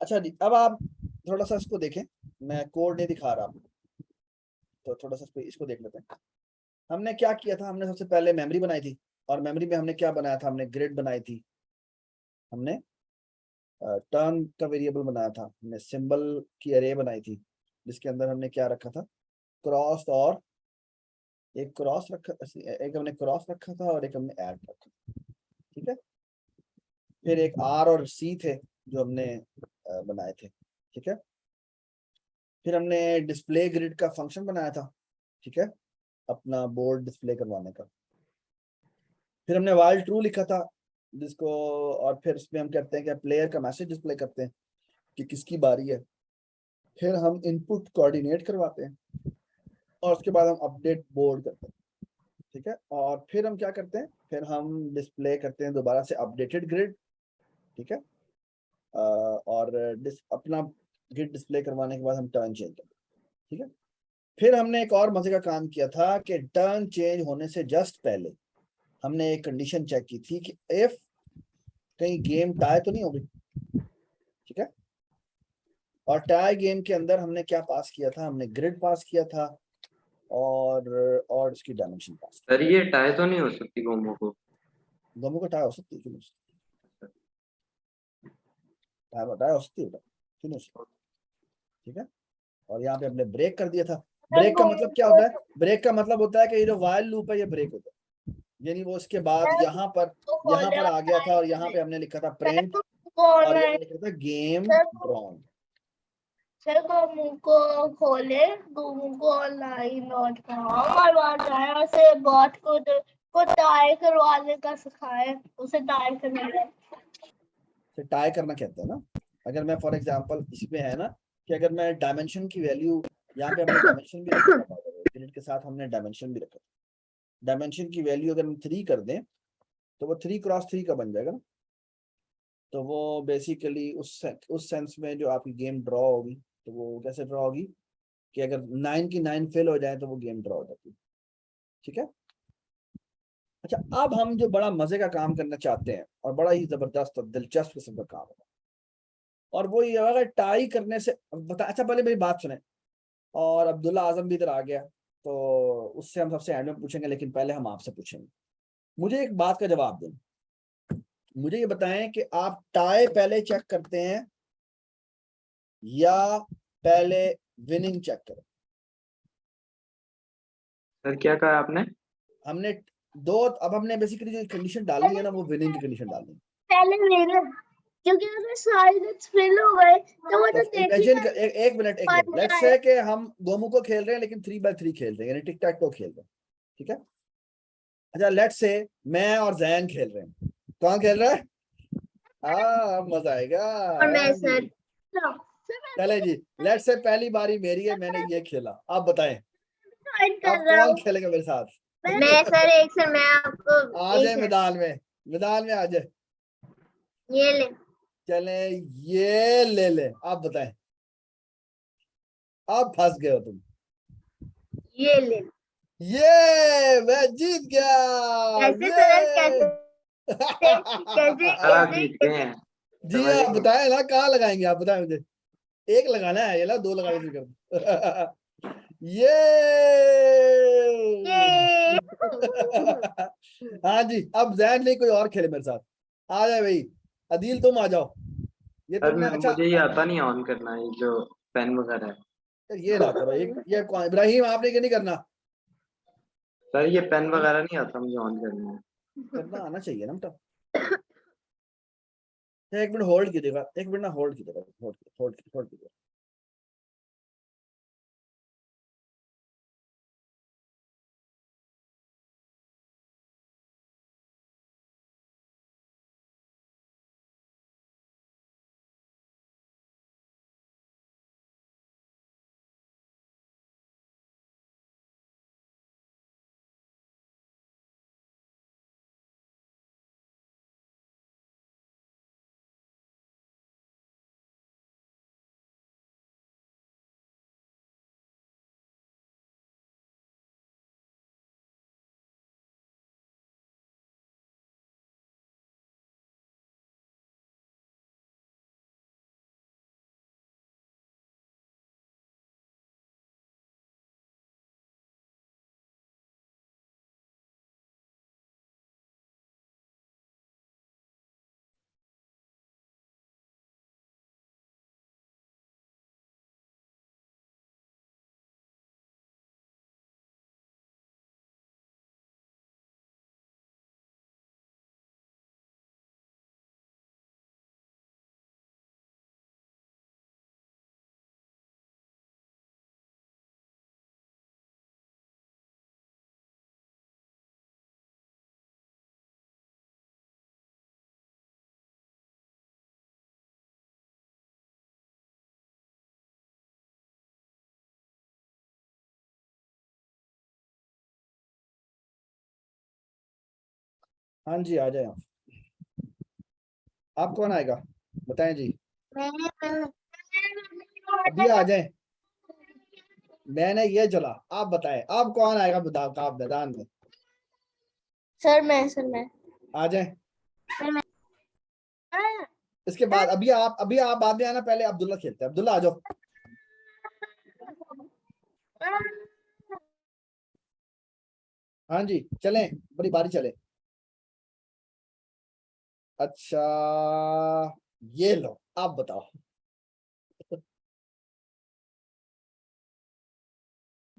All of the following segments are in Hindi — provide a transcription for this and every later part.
अच्छा जी, अब आप थोड़ा सा इसको देखें, मैं कोड नहीं दिखा रहा आपको, तो थोड़ा सा इसको देख लेते हैं। हमने क्या किया था, हमने सबसे पहले मेमोरी बनाई थी, और मेमोरी में हमने क्या बनाया था, हमने ग्रिड बनाई थी, हमने टर्न का वेरिएबल बनाया था, हमने सिंबल की अरे बनाई थी, जिसके अंदर हमने क्या रखा था, क्रॉस, और एक क्रॉस रखा, एक हमने क्रॉस रखा था और एक हमने ऐड रखा, ठीक है। फिर एक आर और सी थे जो हमने बनाए थे, ठीक है। फिर हमने डिस्प्ले ग्रिड का फंक्शन बनाया था, ठीक है, अपना बोर्ड डिस्प्ले करवाने का। फिर हमने वाइल ट्रू लिखा था, जिसको, और फिर उसमें हम कहते हैं कि प्लेयर का मैसेज डिस्प्ले करते हैं कि किसकी बारी है। फिर हम इनपुट कोऑर्डिनेट करवाते हैं, और उसके बाद हम अपडेट बोर्ड करते हैं, ठीक है। और फिर हम क्या करते हैं, फिर हम डिस्प्ले करते हैं दोबारा से अपडेटेड ग्रिड, ठीक है। और अपना ग्रिड डिस्प्ले करवाने के बाद हम टर्न चेंज करते हैं, ठीक है। फिर हमने एक और मजे का काम किया था कि टर्न चेंज होने से जस्ट पहले हमने एक कंडीशन चेक की थी कि इफ कहीं गेम टाई तो नहीं होगी, ठीक है। और टाई गेम के अंदर हमने क्या पास किया था, हमने ग्रिड पास किया था, और इसकी डायमेंशन पास सर ये टाई तो नहीं हो सकती गोमो को? की। दोनों का टाई हो सकती है, क्यों नहीं हो सकती? टाई हो सकती है, क्यों नहीं हो सकती, ठीक है। और यहाँ पे हमने ब्रेक कर दिया था। ब्रेक का मतलब क्या होता है, ब्रेक का मतलब होता है कि ये जो वाइल लूप है ये ब्रेक होता है, यानी वो इसके बाद यहाँ पर आ गया था, और यहाँ पे हमने लिखा था प्रिंट, और यहाँ लिखा था गेम ड्रॉन। सर गोमू को खोले, गोमू को ऑनलाइन डॉट कॉम और वहाँ जाए उसे बॉट को टाई करवाने का सिखाए, उसे टाई करने का। से टाई करना कहते हैं ना। अगर मैं फॉर एग्जांपल इसमें है ना कि अगर मैं डायमेंशन की वैल्यू, यहाँ पे हमने डायमेंशन भी रखा था, ग्रिड के साथ हमने डायमेंशन भी रखा था। डायमेंशन की वैल्यू अगर हम 3 कर दें तो वो 3x3 का बन जाएगा ना। तो वो बेसिकली उस सेंस में जो आपकी गेम ड्रॉ होगी, तो वो कैसे ड्रॉ होगी कि अगर 9 की 9 फेल हो जाए तो वो गेम ड्रॉ हो जाती है, ठीक है। अच्छा, अब हम जो बड़ा मजे का काम करना चाहते हैं, और बड़ा ही जबरदस्त और दिलचस्प किस्म का काम है, और वो ये होगा टाई करने से बता। अच्छा, पहले मेरी बात सुने, और अब्दुल्ला आजम भी इधर आ गया, तो उससे हम सबसे एंड में पूछेंगे, लेकिन पहले हम आपसे पूछेंगे। मुझे एक बात का जवाब दें, मुझे ये बताएं कि आप टाई पहले चेक करते हैं या पहले विनिंग चेक करें। सर क्या कहा आपने? हमने दो, अब हमने बेसिकली जो कंडीशन डालनी है ना, वो विनिंग की कंडीशन डालनी है। पहले लेना, क्योंकि अगर सारे नेट्स फेल हो गए तो वो तो तो देख ही इमेजिन नहीं एक मिनट, लेट्स से कि हम गोमू को खेल रहे हैं, लेकिन 3x3 खेल रहे हैं, यानी टिक टैक टो खेल रहे हैं, ठीक है। अच्छा, लेट्स से मैं और जैन खेल रहे हैं, कौन खेल रहा है? मजा आएगा। और मैं जी, सर चले जी, लेट्स से पहली बारी मेरी है, मैंने ये खेला, आप बताएं ज्वाइन अब कर रहा कौन हूँ। खेलेगा मेरे साथ? मैं सर एक सर मैं आपको आ जाए मैदान में, आ जाए। ये ले, चले, ये ले ले, आप बताएं। आप फंस गए हो तुम। ये ले। ये मैं जीत गया, कैसे सर, ये कैसे सर आप कैसे जीत गए हैं। जी समझ आप गए। बताएं ना, कहाँ लगाएंगे आप बताएं मुझे। एक लगाना है, ये ला, दो लगा के कर ये ये हाँ जी, अब जैन नहीं, कोई और खेले मेरे साथ। आ जाए भाई, अदील तुम आ जाओ। ये सर तुमने अच्छा, मुझे ये आता नहीं ऑन करना, ये जो पेन वगैरह है। ये ना करो, ये कौन, इब्राहिम आपने क्या नहीं करना? सर ये पेन वगैरह नहीं आता मुझे ऑन करना है। करना आना चाहिए ना बेटा। एक मिनट होल्ड कीजिएगा, एक मिनट ना होल्ड कीजिएगा, होल्ड कीजिएगा। हाँ जी, आ जाए आप कौन आएगा बताएं जी, अभी आ जाए। मैंने ये चला, आप बताएं आप कौन आएगा, बताओ आप मैदान में सर मैं आ जाए। हाँ। इसके बाद अभी आप बाद में आना, पहले अब्दुल्ला खेलते हैं। अब्दुल्ला आ जाओ। हाँ जी चलें, बड़ी बारी चले। अच्छा ये लो, आप बताओ।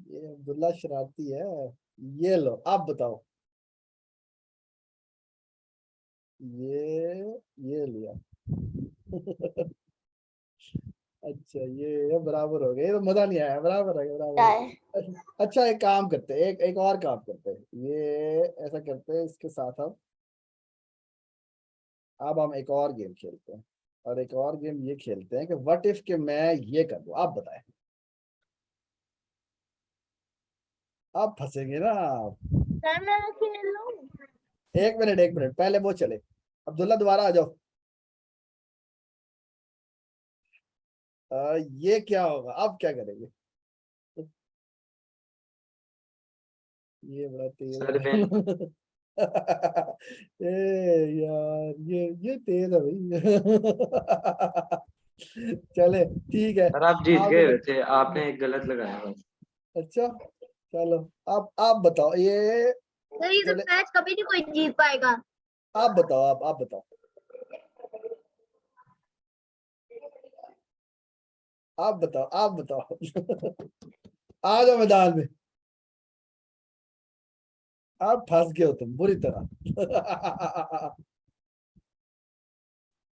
ये अब्दुल्ला शरारती है। ये लो आप बताओ। ये लिया। अच्छा ये बराबर हो गए, ये तो मजा नहीं आया, बराबर है बराबर क्या है। है? अच्छा एक काम करते हैं, एक और काम करते हैं, ये ऐसा करते हैं, इसके साथ हम अब हम एक और गेम खेलते हैं। और एक और गेम ये खेलते हैं कि व्हाट इफ के मैं ये कर दूं, आप बताएं। आप फंसेंगे ना आप। सर मैं खेल लूं? एक मिनट पहले वो चले। अब्दुल्ला दोबारा आ जाओ। ये क्या होगा, आप क्या करेंगे। ये बड़ा तेज सर विन। है। ए यार ये तेज है भाई। चले ठीक है। सर आप जीत आप गए वैसे, आपने एक गलत लगाया बस। अच्छा चलो, आप बताओ ये। सर ये तो चले मैच कभी नहीं कोई जीत पाएगा। आप बताओ, आप बताओ, आप बताओ। आ जाओ मैदान में। आप फंस गए हो तुम बुरी तरह।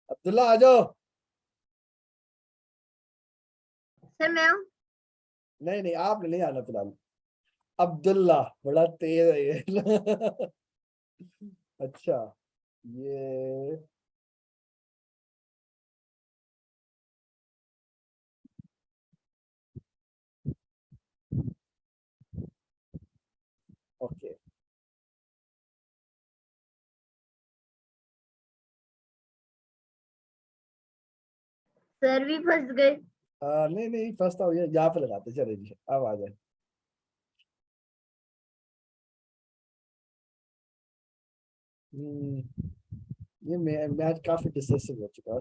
अब्दुल्ला आ जाओ। सर मैं हूं। नहीं नहीं आपने नहीं आना फिलहाल। अब्दुल्ला बड़ा तेज है ये। अच्छा ये ओके। सर भी फंस गए। नहीं नहीं फंसता हूँ, ये यहाँ पे लगाते, चले जी अब आ जाए। हम्म, ये मैच काफी डिसेसिव हो चुका है।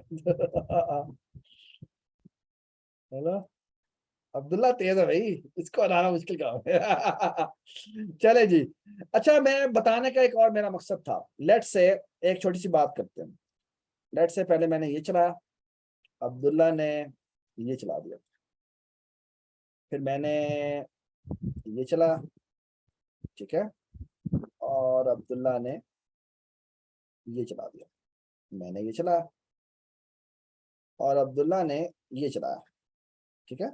हेलो, अब्दुल्ला तेज है भाई, इसको हराना मुश्किल काम है। चले जी। अच्छा मैं बताने का एक और मेरा मकसद था, लेट से एक छोटी सी बात करते हैं। लेट से पहले मैंने ये चलाया, अब्दुल्ला ने ये चला दिया, फिर मैंने ये चला, ठीक है, और अब्दुल्ला ने ये चला दिया, मैंने ये चला, और अब्दुल्ला ने ये चलाया, ठीक है,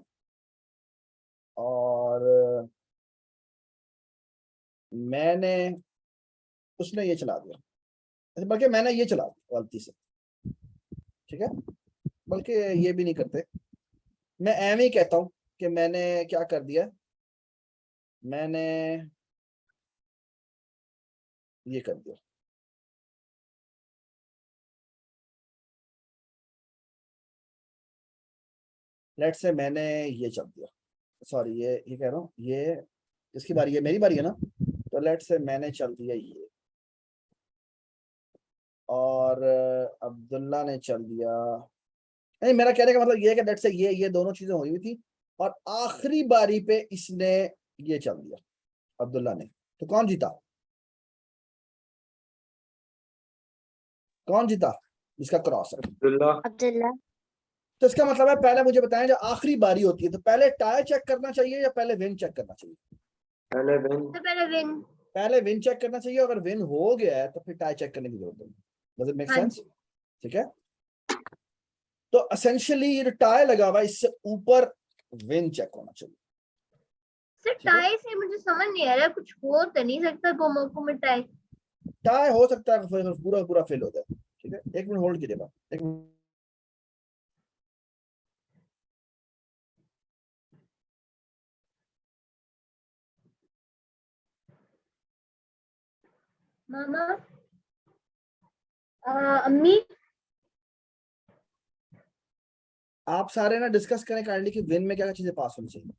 और मैंने उसने ये चला दिया, अच्छा, बल्कि मैंने ये चला दिया गलती से, ठीक है, बल्कि ये भी नहीं करते, मैं एम ही कहता हूं कि मैंने क्या कर दिया, मैंने ये कर दिया। लेट से मैंने ये चल दिया, सॉरी ये कह रहा हूँ, ये इसकी बारी है, मेरी बारी है ना, तो लेट से मैंने चल दिया ये, और अब्दुल्ला ने चल दिया, नहीं मेरा कहने का मतलब ये है कि लेट से ये दोनों चीजें हुई हुई थी, और आखिरी बारी पे इसने ये चल दिया अब्दुल्ला ने, तो कौन जीता, कौन जीता जिसका क्रॉस है। अब्दुल्ला। अब्दुल्ला। तो इसका मतलब है, पहले मुझे बताएं, जो आखिरी बारी होती है तो पहले टाई चेक करना चाहिए या पहले विन चेक करना चाहिए। पहले विन। तो पहले विन। पहले विन चेक करना चाहिए, अगर विन हो गया है तो फिर टाई चेक करने की जरूरत नहीं। डज इट मेक हाँ सेंस। जी। ठीक है, तो एसेंशियली ये टाई लगा हुआ है, इससे ऊपर विन चेक होना चाहिए। सर ठीक है, टाई से मुझे समझ नहीं आ रहा, कुछ हो तो नहीं सकता दो मौकों में टाई। टाई हो सकता है फिर पूरा पूरा फेल हो जाए। ठीक है, एक मिनट होल्ड कीजिएगा, एक मिनट। मामा अम्मी आप सारे ना डिस्कस करें काइंडली कि विन में क्या क्या चीजें पास होनी चाहिए।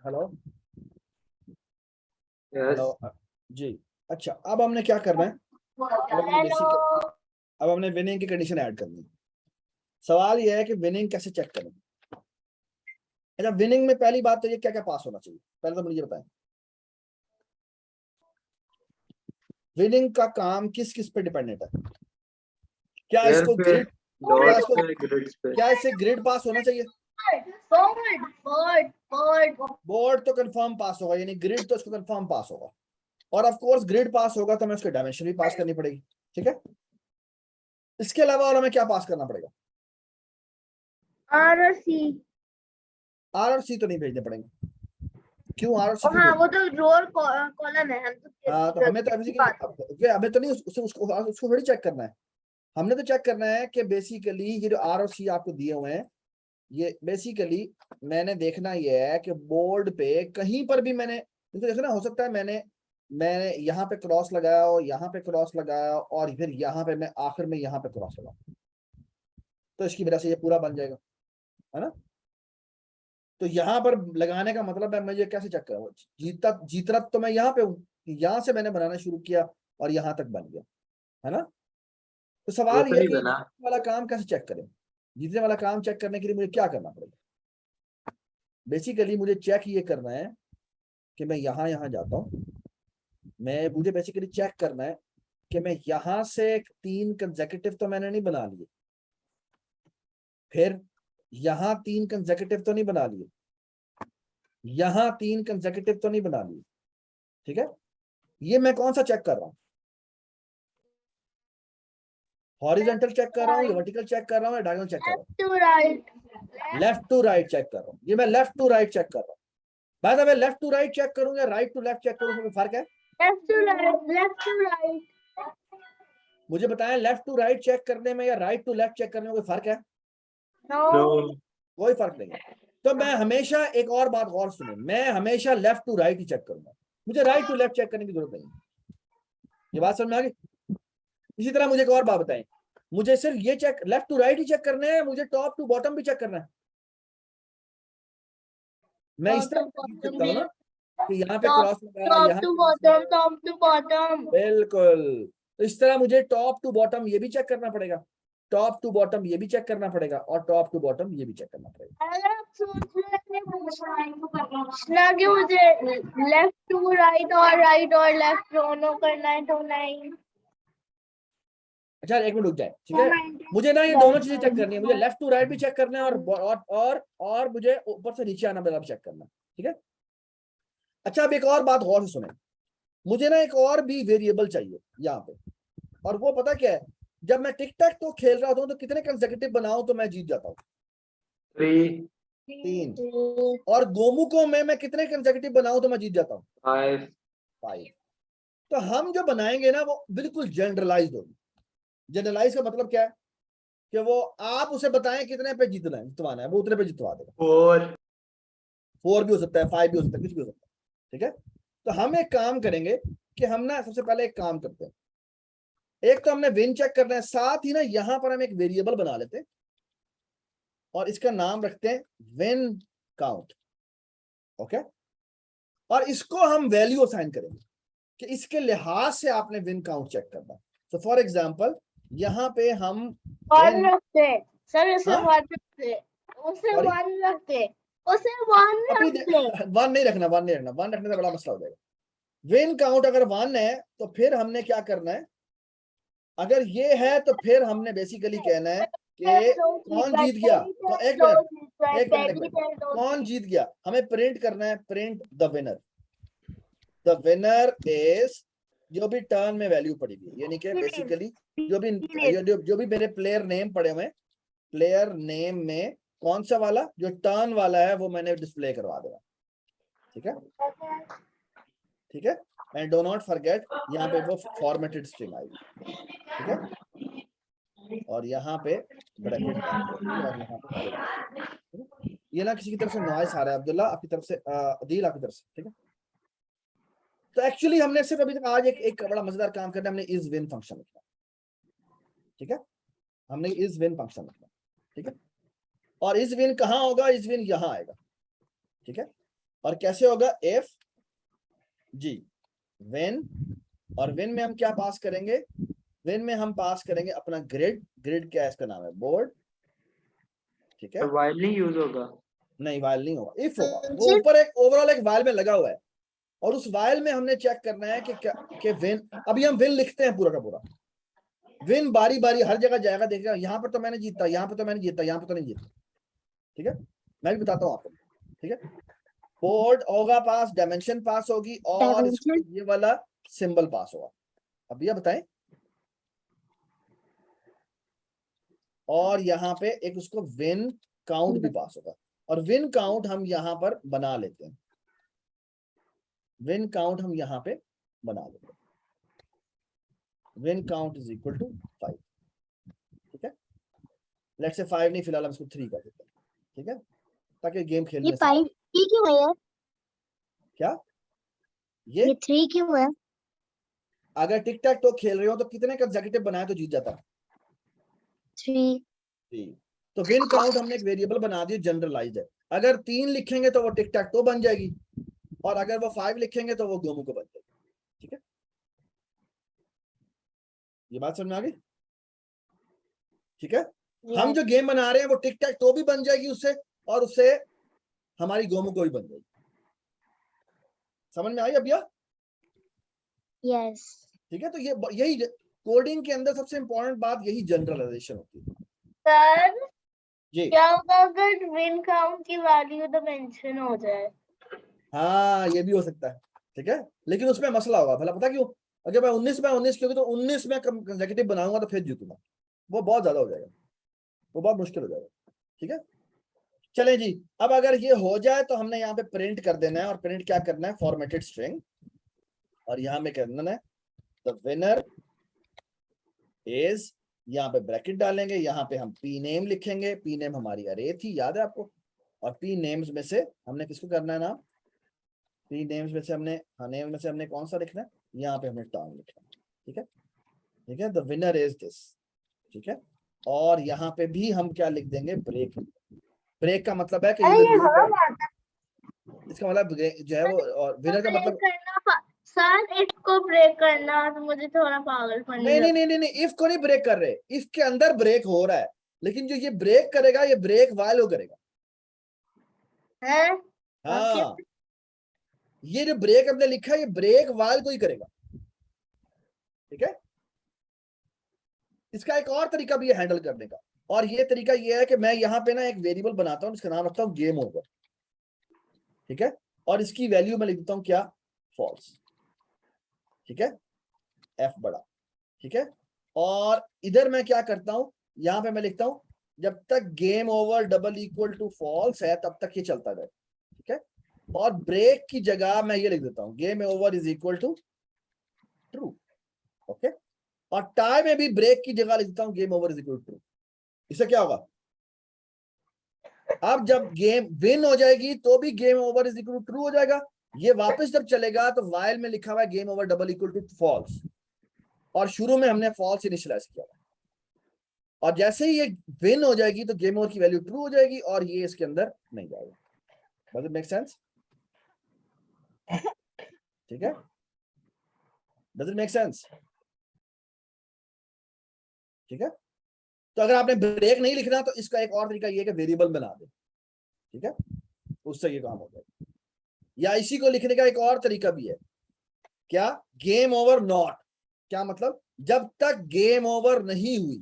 हेलो हेलो यस जी। अच्छा, अब हमने क्या करना है, हेलो अब हमने विनिंग की कंडीशन ऐड करनी है। सवाल यह है कि विनिंग कैसे चेक करें। अच्छा, विनिंग में पहली बात तो ये क्या क्या पास होना चाहिए, पहले तो मुझे ये बताएं। विनिंग का काम किस किस पे डिपेंडेंट है? क्या एयर इसको पे, ग्रिड क्या डॉट्स इसको पे, ग्रिड्स पे। क्या इससे ग्रिड पास होना चाहिए? बोर्ड बोर्ड बोर्ड बोर्ड तो कंफर्म पास होगा, यानी ग्रिड तो इसको कंफर्म पास होगा। और ऑफ कोर्स ग्रिड पास होगा तो हमें उसकी डायमेंशन भी पास करनी पड़ेगी, ठीक है। इसके अलावा और हमें क्या पास करना पड़ेगा? आर और सी। आर और सी तो नहीं भेजने पड़ेंगे। क्यों आर और सी? हाँ वो तो रो और कॉलम है, हम तो हमें तो बेसिकली हमें तो नहीं उसको थोड़ी चेक करना है। हमने तो चेक करना है कि बेसिकली ये जो आर और सी आपको दिए हुए हैं, ये बेसिकली मैंने देखना ये है कि बोर्ड पे कहीं पर भी मैंने देखना, हो सकता है मैंने यहाँ पे क्रॉस लगाया और यहाँ पे क्रॉस लगाया और फिर यहाँ पे मैं आखिर में यहाँ पे क्रॉस लगाऊं, तो इसकी वजह से ये पूरा बन जाएगा, है ना। तो यहाँ पर लगाने का मतलब है मुझे कैसे चेक करूँ, जीतना तो मैं यहाँ पे हूँ, यहाँ से मैंने बनाना शुरू किया और यहाँ तक बन गया, है ना। तो वो सवाल तो ये नहीं कि बना। वाला काम कैसे चेक करें? जीतने वाला काम चेक करने के लिए मुझे क्या करना पड़ेगा? बेसिकली मुझे चेक ये करना है कि मैं यहाँ जाता हूँ, मुझे बेसिकली चेक करना है कि मैं यहाँ से 3 कंसेक्यूटिव तो मैंने नहीं बना लिए, फिर यहाँ 3 कंसेक्यूटिव तो नहीं बना लिए, यहाँ 3 कंसेक्यूटिव तो नहीं बना लिए, ठीक है। ये मैं कौन सा चेक कर रहा हूँ? हॉरिजॉन्टल चेक कर रहा हूँ या वर्टिकल चेक कर रहा हूँ या डायगोनल चेक कर रहा हूँ? To right, left to right check कर रहा हूँ। ये मैं लेफ्ट टू राइट चेक कर रहा हूँ। By the way left to right check करूँ या राइट टू लेफ्ट चेक करूँ, उसमें फर्क है? Left to right, left to right. मुझे बताएं, लेफ्ट टू राइट चेक करने में या राइट टू लेफ्ट चेक करने में कोई फर्क है? नो, कोई फर्क नहीं है। तो मैं हमेशा एक और बात गौर सुने, मैं हमेशा लेफ्ट टू राइट ही चेक करूंगा, मुझे राइट टू लेफ्ट चेक करने की जरूरत नहीं। ये बात समझ में आ गई? इसी तरह मुझे एक और बात बताएं, मुझे सिर्फ ये चेक लेफ्ट टू राइट ही चेक करना है, मुझे टॉप टू बॉटम भी चेक करना है? मैं इस तरह कर सकता हूँ ना कि यहाँ पे क्रॉस लगाया, टॉप यहाँ to bottom, top to bottom. बिल्कुल। तो इस तरह मुझे टॉप टू बॉटम ये भी चेक करना पड़ेगा, टॉप टू बॉटम ये भी चेक करना पड़ेगा और टॉप टू बॉटम ये भी चेक करना पड़ेगा। अगर आप सोच रहे ना कि मुझे लेफ्ट टू राइट और लेफ्ट दोनों करना है तो नहीं। अच्छा एक मिनट रुक जाए, ठीक है। मुझे ना ये दोनों चीजें चेक करनी है, मुझे लेफ्ट टू राइट भी चेक करना है और मुझे ऊपर से नीचे आना वाला भी चेक करना है, ठीक है। अच्छा अब एक और बात गौर से सुने, मुझे ना एक और भी वेरिएबल चाहिए यहाँ पे, और वो पता क्या है, जब मैं टिक टैक तो खेल रहा हूँ तो कितने कंसेक्यूटिव बनाऊं तो मैं जीत जाता हूँ? 3। और गोमुको में मैं कितने कंसेक्यूटिव बनाऊं तो मैं जीत जाता हूँ? 5। तो हम जो बनाएंगे ना वो बिल्कुल जनरलाइज्ड होगी। जनरलाइज का मतलब क्या है कि वो आप उसे बताएं कितने पे जितवाना है, वो उतने पे जितवा देगा। 4 भी हो सकता है, 5 भी हो सकता है, कुछ भी हो सकता है, ठीक है। तो हम एक काम करेंगे कि हम ना सबसे पहले एक काम करते हैं, एक तो हमने विन चेक करना है, साथ ही ना यहाँ पर हम एक वेरिएबल बना लेते हैं और इसका नाम रखते हैं विन काउंट, ओके। और इसको हम वैल्यू असाइन करेंगे कि इसके लिहाज से आपने विन काउंट चेक करना है। तो फॉर एग्जांपल यहाँ पे हम वन रखते सर, उसे हाँ? वन रखते, उसे Sorry? वन रखते, उसे वन अभी रखते। 1 नहीं रखना, 1 नहीं रखना, 1 रखने से बड़ा मसला हो जाएगा। विन काउंट अगर 1 है तो फिर हमने क्या करना है, अगर ये है तो फिर हमने बेसिकली कहना है कि कौन जीत गया। तो एक मिनट कौन जीत गया, हमें प्रिंट करना है, print the winner. The winner is जो भी टर्न में वैल्यू पड़ी हुई, यानी कि बेसिकली जो भी मेरे प्लेयर नेम पड़े हुए, प्लेयर नेम में कौन सा वाला जो टर्न वाला है वो मैंने डिस्प्ले करवा देगा, ठीक है, ठीक है। एंड डो नॉट फॉरगेट यहाँ पे वो फॉर्मेटेड स्ट्रिंग आएगी, ठीक है, और यहाँ पे ब्रैकेट और यहाँ पे ये ना किसी की तरफ से नॉइस आ रहा है, अब्दुल्ला आपकी तरफ से, अदील आपकी तरफ से, ठीक है। तो एक्चुअली हमने सिर्फ अभी तक आज एक बड़ा मजेदार काम करना है, हमने इज विन फंक्शन लिखना, ठीक है, हमने इज विन फंक्शन लिखना, ठीक है। और इज विन कहाँ होगा, इज विन यहाँ आएगा, ठीक है। और कैसे होगा, इफ जी विन, और विन में हम क्या पास करेंगे, विन में हम पास करेंगे अपना ग्रिड, ग्रिड क्या है, इसका नाम है बोर्ड, ठीक है। वाइल नहीं यूज होगा? नहीं वाइल नहीं होगा, इफ होगा, वो ऊपर एक ओवरऑल एक वाइल में लगा हुआ है और उस वाइल में हमने चेक करना है कि विन, अभी हम विन लिखते हैं पूरा का पूरा, विन बारी बारी हर जगह जाएगा, देखेगा यहाँ पर तो मैंने जीता, यहाँ पर तो मैंने जीता, यहाँ पर तो नहीं जीता, ठीक है। मैं भी बताता हूँ आपको, ठीक है। बोर्ड होगा पास, डायमेंशन पास होगी और ये वाला सिंबल पास होगा। अब ये बताएं, और यहाँ पे एक उसको विन काउंट भी पास होगा, और विन काउंट हम यहाँ पर बना लेते हैं, विन काउंट हम यहाँ पे बना लेते हैं, win count is equal to 5। ठीक है, लेट्स से 5 नहीं, फिलहाल हम इसको 3 कर देते हैं। ठीक है, ताकि गेम खेलने ये से 5 क्यों है यार? क्या ये 3 क्यों है? अगर टिक टैक तो खेल रहे हो तो कितने कंसेक्यूटिव बनाए तो जीत जाता है? 3। तो विन काउंट हमने एक वेरिएबल बना दी, जनरलाइज्ड है। अगर 3 लिखेंगे तो वो टिक टैक तो बन जाएगी, और अगर वो 5 लिखेंगे तो वो गोमू को बन जाएगी। ठीक है, ये बात समझ में आ गई? ठीक है, हम जो गेम बना रहे हैं वो टिक टैक तो भी बन जाएगी उससे, और उससे हमारी गोमू को भी बन जाएगी। समझ में आई अब या? यस। ठीक है, तो ये यही कोडिंग के अंदर सबसे इंपॉर्टेंट बात यही जनरलाइजेशन होती है। सर जी क्या होगा अगर विन काउंट की वैल्यू तो मेंशन हो जाए? हाँ, ये भी हो सकता है। ठीक है, लेकिन उसमें मसला होगा, भला पता क्यों? अगर मैं 19 में 19 क्योंकि तो 19 में कंसेक्यूटिव बनाऊंगा तो फिर जीतूंगा, वो बहुत ज्यादा हो जाएगा, वो बहुत मुश्किल हो जाएगा। ठीक है, चले जी, अब अगर ये हो जाए तो हमने यहाँ पे प्रिंट कर देना है, और प्रिंट क्या करना है? फॉर्मेटेड स्ट्रिंग, और यहाँ पे करना है द विनर इज, यहाँ पे ब्रैकेट डालेंगे, यहाँ पे हम पी नेम लिखेंगे, पी नेम हमारी अरे थी, याद है आपको? और पी नेम्स में से हमने किसको करना है नाम? पी नेम्स में से हमने, हाँ नेम में से हमने कौन सा लिखना है? यहाँ पे हमने टाउन लिखना है। ठीक है, ठीक है, द विनर इज दिस। ठीक है, और यहाँ पे भी हम क्या लिख देंगे? ब्रेक। ब्रेक का मतलब है कि ये जो लूप है, इसका मतलब जो है वो, और विनर का मतलब सर इसको ब्रेक करना तो मुझे थोड़ा पागलपन नहीं नहीं नहीं नहीं नहीं, इफ को नहीं ब्रेक कर रहे, इफ के अंदर ब्रेक हो रहा है, लेकिन जो ये ब्रेक करेगा ये ब्रेक वाइल वो करेगा। है। हाँ, ये जो ब्रेक हमने लिखा है ये ब्रेक वाइल को ही करेगा। ठीक है, इसका एक और तरीका भी है हैंडल करने का, और ये तरीका ये है कि मैं यहाँ पे ना एक वेरिएबल बनाता हूँ, इसका नाम रखता हूँ गेम ओवर। ठीक है, और इसकी वैल्यू मैं लिख देता हूँ क्या? फॉल्स। ठीक है, एफ बड़ा। ठीक है, और इधर मैं क्या करता हूं, यहां पे मैं लिखता हूं जब तक game over double equal to false है तब तक ये चलता रहे। ठीक है, और ब्रेक की जगह मैं ये लिख देता हूं game over is equal to true. Okay, और टाई में भी ब्रेक की जगह लिख देता हूं game over is equal to true. इससे क्या होगा? अब जब गेम विन हो जाएगी तो भी game over is equal to true हो जाएगा। ये वापस जब चलेगा तो वाइल में लिखा हुआ है game over double equal to false, और शुरू में हमने फॉल्स इनिशियलाइज किया, और जैसे ही ये विन हो जाएगी तो गेम ओवर की वैल्यू ट्रू हो जाएगी, और ये इसके अंदर नहीं जाएगा। Does it make sense? ठीक है, डज इट मेक सेंस? ठीक है, तो अगर आपने ब्रेक नहीं लिखना तो इसका एक और तरीका ये है कि वेरिएबल बना दे। ठीक है, उससे ये काम हो जाएगा। या इसी को लिखने का एक और तरीका भी है, क्या? Game over not. क्या मतलब? जब तक गेम ओवर नहीं हुई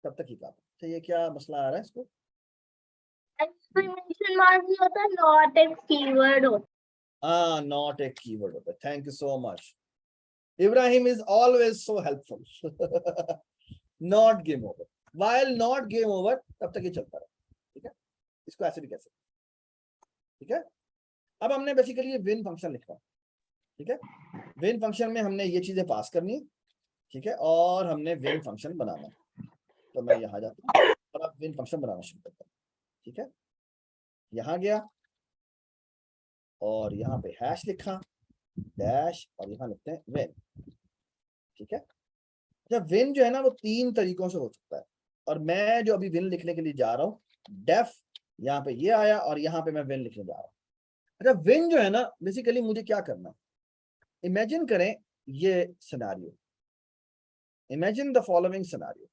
तब तक ही काम। तो ये क्या मसला आ रहा है इसको? एक्सक्लेमेशन मार्क नहीं होता, नॉट एक कीवर्ड होता। हाँ, नॉट एक कीवर्ड होता है। Thank you so much, Ibrahim is always so helpful. Not game over, while not game over तब तक ये चलता रहा। ठीक है, इसको ऐसे भी कह सकते। ठीक है, अब हमने बेसिकली ये विन फंक्शन लिखा। ठीक है, विन फंक्शन में हमने ये चीजें पास करनी। ठीक है, और हमने विन फंक्शन बनाना। तो मैं यहाँ जाता हूँ और अब विन फंक्शन बनाना शुरू करता हूँ। ठीक है, यहाँ गया और यहाँ पे हैश लिखा, डैश, और यहाँ लिखते हैं विन। ठीक है, जब विन जो है ना वो 3 तरीकों से हो सकता है, और मैं जो अभी विन लिखने के लिए जा रहा हूँ, डेफ यहाँ पे ये आया, और यहाँ पे मैं विन लिखने जा रहा हूँ। अच्छा, विन जो है ना बेसिकली मुझे क्या करना है? इमेजिन करें ये scenario, imagine the following scenario.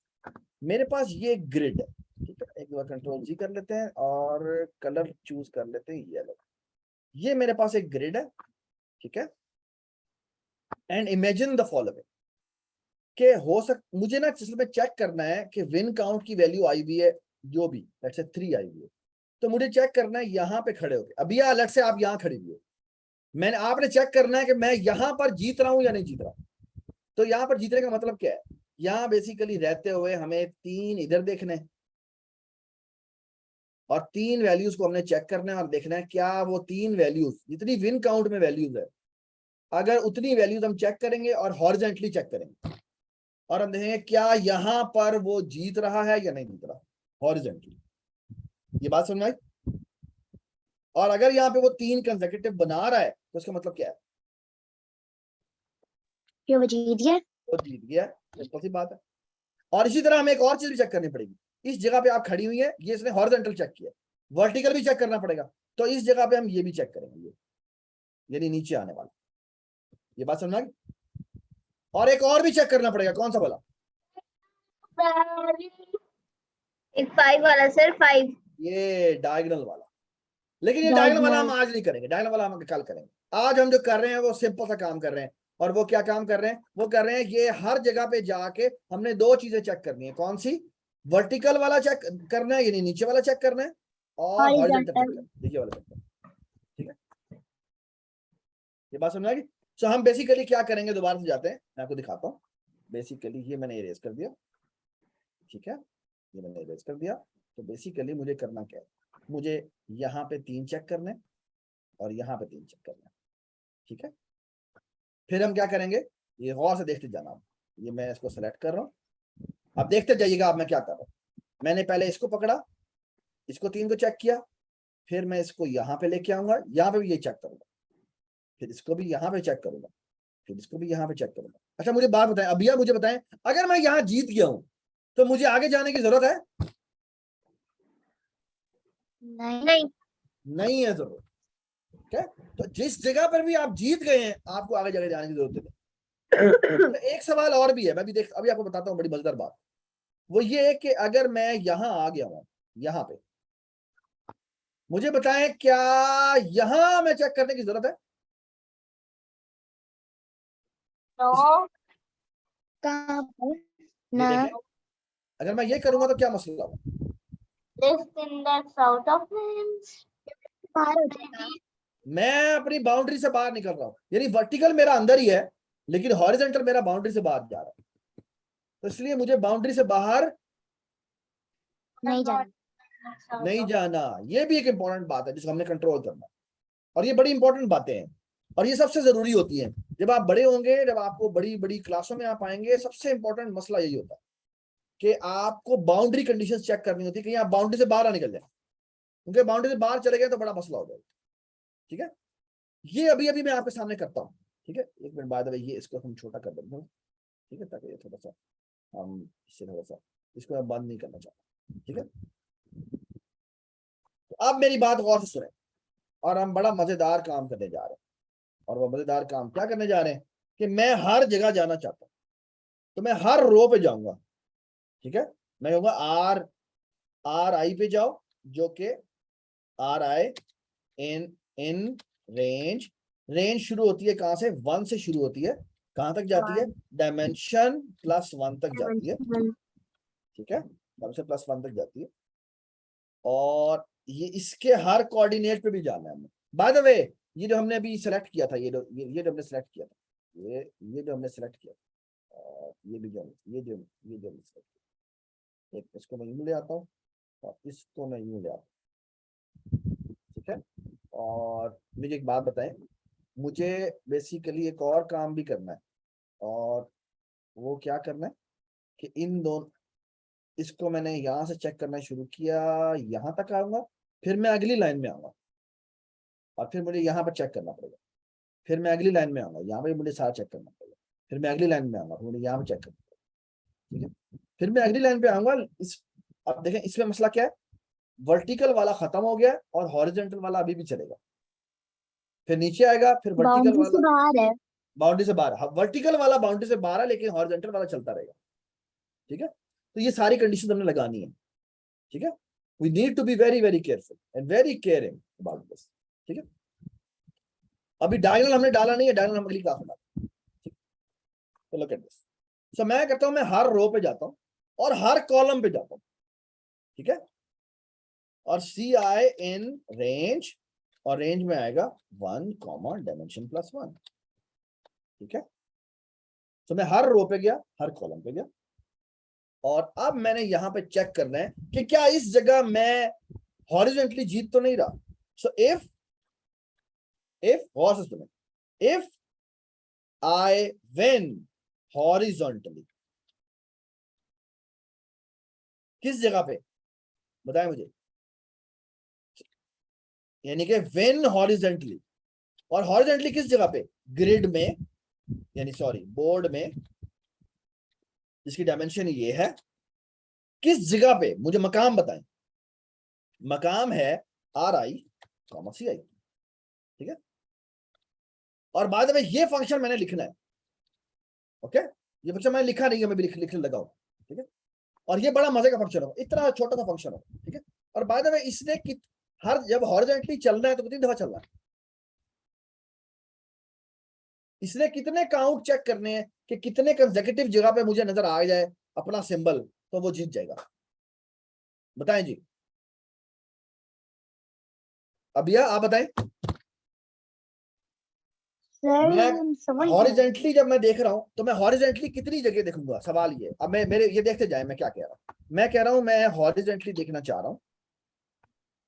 मेरे पास ये ग्रिड है। ठीक है, एक बार कंट्रोल जी कर लेते हैं और कलर चूज कर लेते हैं येलो। ये मेरे पास एक ग्रिड है। ठीक है, एंड इमेजिन द फॉलोइंग के मुझे ना इसमें चेक करना है कि विन काउंट की वैल्यू आई हुई है, जो भी लेट्स से 3 आई हुई है, तो मुझे चेक करना है यहाँ पे खड़े होके। अभी लेट्स से आप यहाँ खड़ी हुई हो, मैंने आपने चेक करना है कि मैं यहां पर जीत रहा हूं या नहीं जीत रहा। तो यहां पर जीतने का मतलब क्या है, यहां बेसिकली रहते हुए हमें 3 इधर देखने हैं और 3 वैल्यूज को हमने चेक करना है और देखना है क्या वो 3 वैल्यूज जितनी विन काउंट में वैल्यूज है, अगर उतनी वैल्यूज हम चेक करेंगे और हॉरिजॉन्टली चेक करेंगे और हम देखेंगे क्या यहां पर वो जीत रहा है या नहीं जीत रहा हॉरिजॉन्टली। ये बात समझ में आई? और अगर यहाँ पे वो 3 कंसेक्यूटिव बना रहा है तो उसका मतलब क्या है, कि वो जीत गया। वो जीत गया। सिंपल सी बात है। और इसी तरह हमें एक और चीज भी चेक करनी पड़ेगी, इस जगह पे आप खड़ी हुई है, ये इसने हॉरिजॉन्टल चेक किया, वर्टिकल भी चेक करना पड़ेगा, तो इस जगह पे हम ये भी चेक करेंगे, ये यानी नीचे आने वाला। ये बात समझ में आ गई? और एक और भी चेक करना पड़ेगा, कौन सा वाला? एक 5 वाला सर, 5। ये डायगोनल वाला। लेकिन ये डायगोनल वाला हम आज नहीं करेंगे, डायगोनल वाला हम कल करेंगे। आज हम जो कर रहे हैं वो सिंपल सा काम कर रहे हैं। और वो क्या काम कर रहे हैं, वो कर रहे हैं ये हर जगह पे जाके हमने 2 चीजें चेक करनी है। कौन सी? वर्टिकल वाला चेक करना है, यानी नीचे वाला चेक करना है, और हॉरिजॉन्टल चेक करना है, नीचे वाला चेक करना है। ठीक है, ये बात समझ आ गई? सो हम बेसिकली क्या करेंगे, दोबारा से जाते हैं, मैं आपको दिखाता हूँ। बेसिकली ये मैंने इरेज कर दिया, ठीक है, ये मैंने इरेज कर दिया। तो बेसिकली मुझे करना क्या है, मुझे यहाँ पे 3 चेक करने और यहाँ पे 3 चेक करना है। ठीक है, फिर हम क्या करेंगे, ये गौर से देखते जाना। ये मैं इसको सेलेक्ट कर रहा हूँ, अब देखते जाइएगा अब मैं क्या कर रहा हूँ। मैंने पहले इसको पकड़ा, इसको 3 को चेक किया, फिर मैं इसको यहाँ पे लेके आऊंगा, यहाँ पे भी ये चेक करूंगा, फिर इसको भी यहाँ पे चेक करूंगा, फिर इसको भी यहाँ पे चेक करूंगा। अच्छा मुझे बात बताएं, अभी मुझे बताएं, अगर मैं यहाँ जीत गया हूं तो मुझे आगे जाने की जरूरत है? नहीं। नहीं है जरूरत। ठीक है, तो जिस जगह पर भी आप जीत गए हैं आपको आगे जाने की जरूरत नहीं। तो एक सवाल और भी है, मैं भी अभी आपको बताता हूँ, बड़ी मजेदार बात। वो ये है कि अगर मैं यहाँ आ गया हूँ, यहाँ पे मुझे बताएं क्या यहाँ मैं चेक करने की जरूरत है? नो। कहाँ पर? ये ना। देखें, अगर मैं ये करूंगा तो क्या मसला होगा? This in that's out of range. बाहर हो जाएगा। मैं अपनी बाउंड्री से बाहर निकल रहा हूँ, यानी वर्टिकल मेरा अंदर ही है लेकिन हॉरिजॉन्टल मेरा बाउंड्री से बाहर जा रहा है। तो इसलिए मुझे बाउंड्री से बाहर नहीं जाना। नहीं जाना। ये भी एक इंपॉर्टेंट बात है जिसको हमने कंट्रोल करना, और ये बड़ी इंपॉर्टेंट बातें हैं और ये सबसे जरूरी होती है। जब आप बड़े होंगे, जब आपको बड़ी बड़ी क्लासों में आप आएंगे, सबसे इंपॉर्टेंट मसला यही होता है कि आपको बाउंड्री कंडीशंस चेक करनी होती है, कहीं आप बाउंड्री से बाहर ना निकल जाए, क्योंकि बाउंड्री से बाहर चले गए तो बड़ा मसला हो जाएगा। ठीक है, ये अभी अभी मैं आपके सामने करता हूँ। ठीक है, एक मिनट बाद ये इसको हम छोटा कर देंगे, ठीक है, ताकि ये थोड़ा सा हम इससे थोड़ा सा इसको मैं बंद नहीं करना चाहता। ठीक है, तो अब मेरी बात गौर से सुने, और हम बड़ा मजेदार काम करने जा रहे हैं। और वो मजेदार काम क्या करने जा रहे हैं कि मैं हर जगह जाना चाहता हूं, तो मैं हर रो पे जाऊंगा। ठीक है, मैं कहूंगा आर आई पे जाओ, जो कि are I in range. Range शुरू होती है कहां से? 1 से शुरू होती है, कहां तक जाती है? डायमेंशन +1 तक जाती है। ठीक है, डायमेंशन +1 तक जाती है, और ये इसके हर कोऑर्डिनेट पे भी जाना है हमें। बाय द वे, ये जो हमने अभी सेलेक्ट किया था, ये जो हमने सेलेक्ट किया था, ये जो हमने सेलेक्ट किया, और ये भी जो ये जो हमने सेलेक्ट किया, एक इसको मैं यूं ले आता हूँ और इसको मैं यूं ले आता हूँ। ठीक है, और मुझे एक बात बताएं, मुझे बेसिकली एक और काम भी करना है, और वो क्या करना है कि इन दोनों, इसको मैंने यहाँ से चेक करना शुरू किया, यहाँ तक आऊंगा, फिर मैं अगली लाइन में आऊंगा, और फिर मुझे यहाँ पर चेक करना पड़ेगा, फिर मैं अगली लाइन में आऊंगा, यहाँ पे मुझे सारा चेक करना पड़ेगा, फिर मैं अगली लाइन में आऊंगा, फिर मुझे यहाँ पे चेक करना पड़ेगा। ठीक है, फिर मैं अगली लाइन पे आऊंगा। अब देखें इसमें मसला क्या है, वर्टिकल वाला खत्म हो गया और हॉरिजॉन्टल वाला अभी भी चलेगा, फिर नीचे आएगा, फिर वर्टिकल बाउंड्री से वाला बाहर है। बाउंड्री से बाहर, वर्टिकल वाला बाउंड्री से बाहर है लेकिन हॉरिजॉन्टल वाला चलता रहेगा। ठीक है, तो ये सारी कंडीशन हमने लगानी है। ठीक है, we need to be very very careful and very caring about this. ठीक है, अभी डायगोनल हमने डाला नहीं है, डायगोनल हम अगली क्लास में डालेंगे। ठीक, तो लुक एट दिस। सो मैं कहता हूं मैं हर रो पे जाता हूं और हर कॉलम पे जाता हूं। ठीक है, और सी आई इन रेंज और रेंज में आएगा 1 कॉमा डायमेंशन प्लस 1। ठीक है, तो मैं हर रो पे गया, हर कॉलम पे गया, और अब मैंने यहां पे चेक करना है कि क्या इस जगह मैं हॉरिजॉन्टली जीत तो नहीं रहा। सो इफ गौर से सुने, इफ आई विन हॉरिजॉन्टली, किस जगह पे बताएं मुझे, यानी कि विन हॉरिजॉन्टली, और हॉरिजॉन्टली किस जगह पे, ग्रिड में, यानी सॉरी बोर्ड में, जिसकी डायमेंशन ये है, किस जगह पे, मुझे मकाम बताएं। मकाम है RI, CI। ठीक है, और बाद में ये फंक्शन मैंने लिखना है। ओके, ये फंक्शन मैंने लिखा नहीं है, मैं भी लिखने लगा हूं। ठीक है, और ये बड़ा मजे का फंक्शन होगा, इतना छोटा सा फंक्शन होगा। ठीक है, और बाद में इसने हर जब हॉरिजॉन्टली चलना है तो कितनी दफा चलना है, इसने कितने काउंट चेक करने हैं कि कितने कंसेक्यूटिव जगह पे मुझे नजर आ जाए अपना सिंबल, तो वो जीत जाएगा। बताएं जी, अबिया आप बताएं। सर हॉरिजॉन्टली जब मैं देख रहा हूं तो मैं हॉरिजॉन्टली कितनी जगह देखूंगा, सवाल ये। अब मैं मेरे ये देखते जाए मैं क्या कह रहा हूं। मैं कह रहा हूं मैं हॉरिजॉन्टली देखना चाह रहा हूं,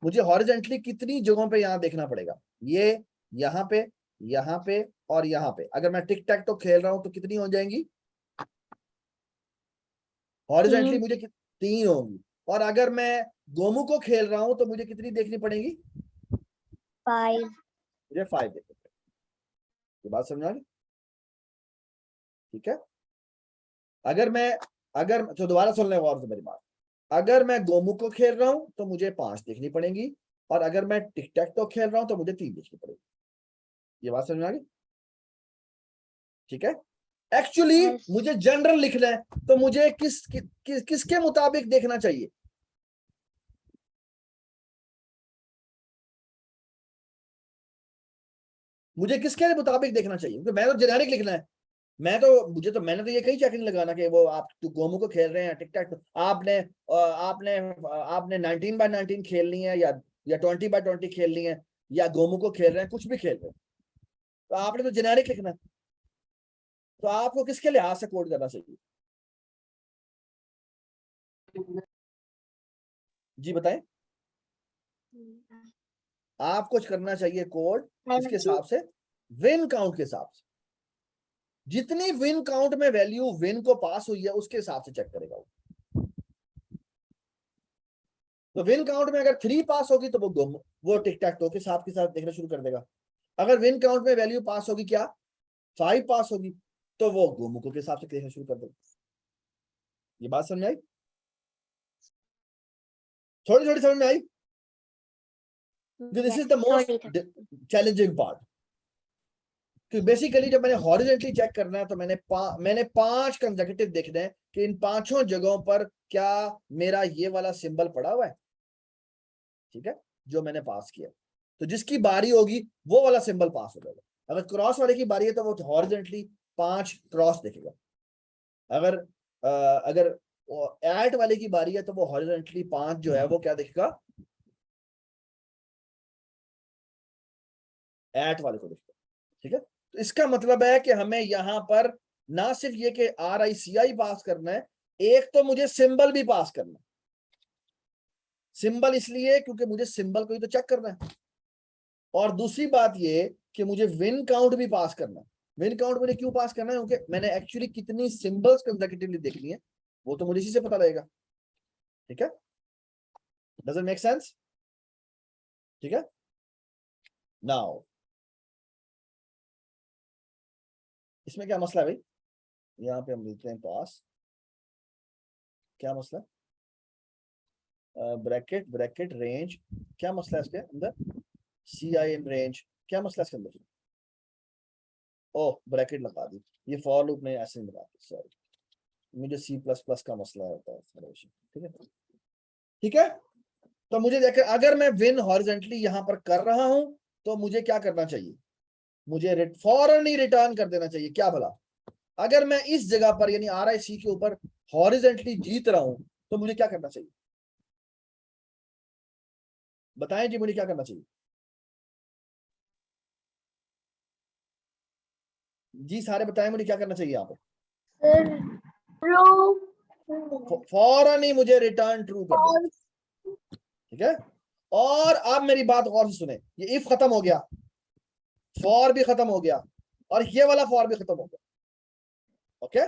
मुझे हॉरिजॉन्टली कितनी जगहों पे यहां देखना पड़ेगा, ये यहाँ पे, यहाँ पे और यहाँ पे। अगर मैं टिक टैक तो खेल रहा हूं तो कितनी हो जाएंगी हॉरिजॉन्टली, मुझे 3 होंगी। और अगर मैं गोमू को खेल रहा हूं तो मुझे कितनी देखनी पड़ेगी, 5। मुझे 5 देखनी पड़ेगी। ये बात समझ आ गई। ठीक है, अगर तो दोबारा सुन ले गौर से मेरी बात, अगर मैं गोमू को खेल रहा हूं तो मुझे 5 देखनी पड़ेगी, और अगर मैं टिक टैक तो खेल रहा हूं तो मुझे 3 देखनी पड़ेगी। ये बात समझ आ गई। ठीक है, एक्चुअली Yes. मुझे जनरल लिखना है तो मुझे किसके मुताबिक देखना चाहिए, मुझे किसके मुताबिक देखना चाहिए, क्योंकि मैं तो जेनेरिक लिखना है। मैंने तो ये कहीं चेक नहीं लगाना कि वो आप तो गोमू को खेल रहे हैं टिक टैक, आपने आपने आपने 19x19 खेलनी है या 20x20 खेलनी है, या गोमू को खेल रहे हैं, कुछ भी खेल रहे हैं, तो आपने तो जेनेरिक लिखना है। तो आपको किसके लिहाज से कोड करना चाहिए, जी बताएं। आपको करना चाहिए कोड इसके हिसाब से, विन काउंट के हिसाब से, जितनी विन काउंट में वैल्यू विन को पास हुई है उसके हिसाब से चेक करेगा वो। तो विन काउंट में अगर 3 पास होगी तो वो टिक टैक टो के साथ देखना शुरू कर देगा। अगर विन काउंट में वैल्यू पास होगी, क्या 5 पास होगी, तो वो गोमुखों के हिसाब से देखना शुरू कर देगा। ये बात समझ में आई, थोड़ी थोड़ी समझ में आई। This is the most challenging part, क्योंकि बेसिकली जब मैंने हॉरिजॉन्टली चेक करना है तो मैंने 5 कंसेक्यूटिव देखने हैं कि इन 5 जगहों पर क्या मेरा ये वाला सिंबल पड़ा हुआ है। ठीक है, जो मैंने पास किया, तो जिसकी बारी होगी वो वाला सिंबल पास हो जाएगा। अगर क्रॉस वाले की बारी है तो वो हॉरिजॉन्टली 5 क्रॉस देखेगा। अगर एट वाले की बारी है तो वो हॉरिजॉन्टली 5 जो है वो क्या देखेगा, एट वाले को देखेगा। ठीक है, तो इसका मतलब है कि हमें यहां पर ना सिर्फ ये कि RICI पास करना है, एक तो मुझे सिंबल भी पास करना है। सिंबल इसलिए क्योंकि मुझे सिंबल को ही तो चेक करना है, और दूसरी बात ये कि मुझे विन काउंट भी पास करना है। विन काउंट मुझे क्यों पास करना है, क्योंकि मैंने एक्चुअली कितनी सिंबल्स कंसेक्यूटिवली देखनी है वो तो मुझे इसी से पता लगेगा। ठीक है, डज इट मेक सेंस। ठीक है, नाउ इसमें क्या मसला है भाई, यहाँ पे हम लिखते हैं पास, क्या मसला, ब्रैकेट ब्रैकेट रेंज, क्या मसला है इसके अंदर, CI इन रेंज, क्या मसला है इसके अंदर, ओह ब्रैकेट लगा दी, ये फॉर लूप में ऐसे नहीं लगा दी, सॉरी, मुझे C++ का मसला होता है। ठीक है, ठीक है, तो मुझे देखकर अगर मैं विन हॉरिजॉन्टली यहां पर कर रहा हूं तो मुझे क्या करना चाहिए, मुझे फौरन ही रिटर्न कर देना चाहिए, क्या भला। अगर मैं इस जगह पर यानी RIC के ऊपर हॉरिजॉन्टली जीत रहा हूं तो मुझे क्या करना चाहिए, बताएं जी, मुझे क्या करना चाहिए। जी सारे बताएं मुझे क्या करना चाहिए यहाँ पे। सर ट्रू फौरन ही मुझे रिटर्न ट्रू कर देना, ठीक है। और आप मेरी बात गौर से सुने, ये इफ खत्म हो गया, फॉर भी खत्म हो गया, और ये वाला फॉर भी खत्म हो गया, ओके।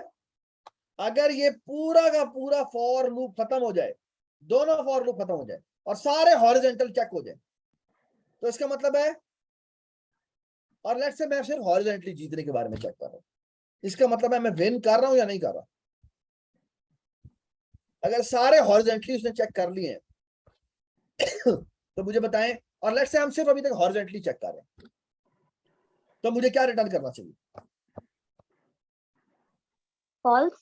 अगर ये पूरा का पूरा फॉर लूप खत्म हो जाए, दोनों फॉर लूप खत्म हो जाए और सारे हॉरिजॉन्टल चेक हो जाए, तो इसका मतलब है, और लेट्स से मैं सिर्फ हॉरिजॉन्टली जीतने के बारे में चेक कर रहा हूं, इसका मतलब है मैं विन कर रहा हूं या नहीं कर रहा। अगर सारे हॉरिजॉन्टली उसने चेक कर लिए हैं तो मुझे बताएं, और लेट्स से हम सिर्फ अभी तक हॉरिजॉन्टली चेक कर रहे हैं, तो मुझे क्या रिटर्न करना चाहिए? false,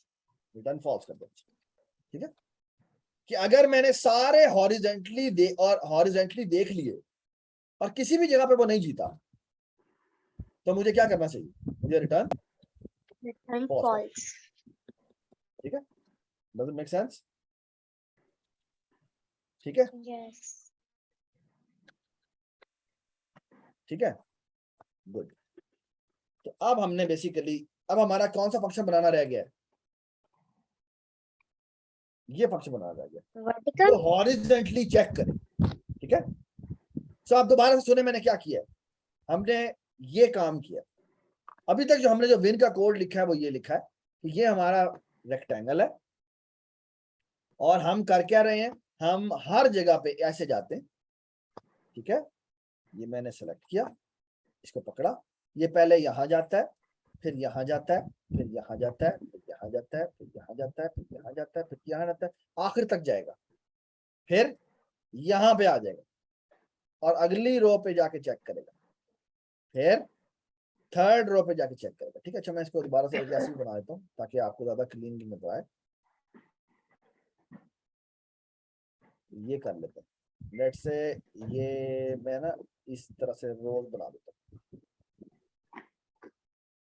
रिटर्न फॉल्स कर देना चाहिए, ठीक है। कि अगर मैंने सारे हॉरिजॉन्टली देख लिए और किसी भी जगह पे वो नहीं जीता, तो मुझे क्या करना चाहिए? मुझे रिटर्न return false, false. ठीक है। Does it make sense? ठीक है, Yes. ठीक है, गुड। तो अब हमने बेसिकली, अब हमारा कौन सा फंक्शन बनाना रह गया है? ये फंक्शन बनाना रह गया Vertical. जो हॉरिजॉन्टली चेक करे, ठीक है। सो आप दोबारा से सुने मैंने क्या किया है, हमने ये काम किया। अभी तक जो हमने जो विन का कोड लिखा है वो ये लिखा है कि ये हमारा रेक्टेंगल है, और हम कर क्या रहे हैं, हम हर जगह पे ऐसे जाते हैं, ठीक है। ये मैंने सेलेक्ट किया, इसको पकड़ा, ये पहले यहां जाता है, फिर यहां जाता है, फिर यहां जाता है, फिर यहां जाता है, फिर यहां जाता है, फिर यहां जाता है, फिर यहां जाता है, आखिर तक जाएगा, फिर यहां पे आ जाएगा और अगली रो पे जाके चेक करेगा, फिर थर्ड रो पे जाके चेक करेगा, ठीक है। अच्छा मैं इसको दोबारा से एक ऐसे ही बना देता हूँ ताकि आपको ज्यादा क्लीन नजर आए। ये कर लेते हैं, लेट्स से ये मैं ना इस तरह से रोज बना देता हूँ,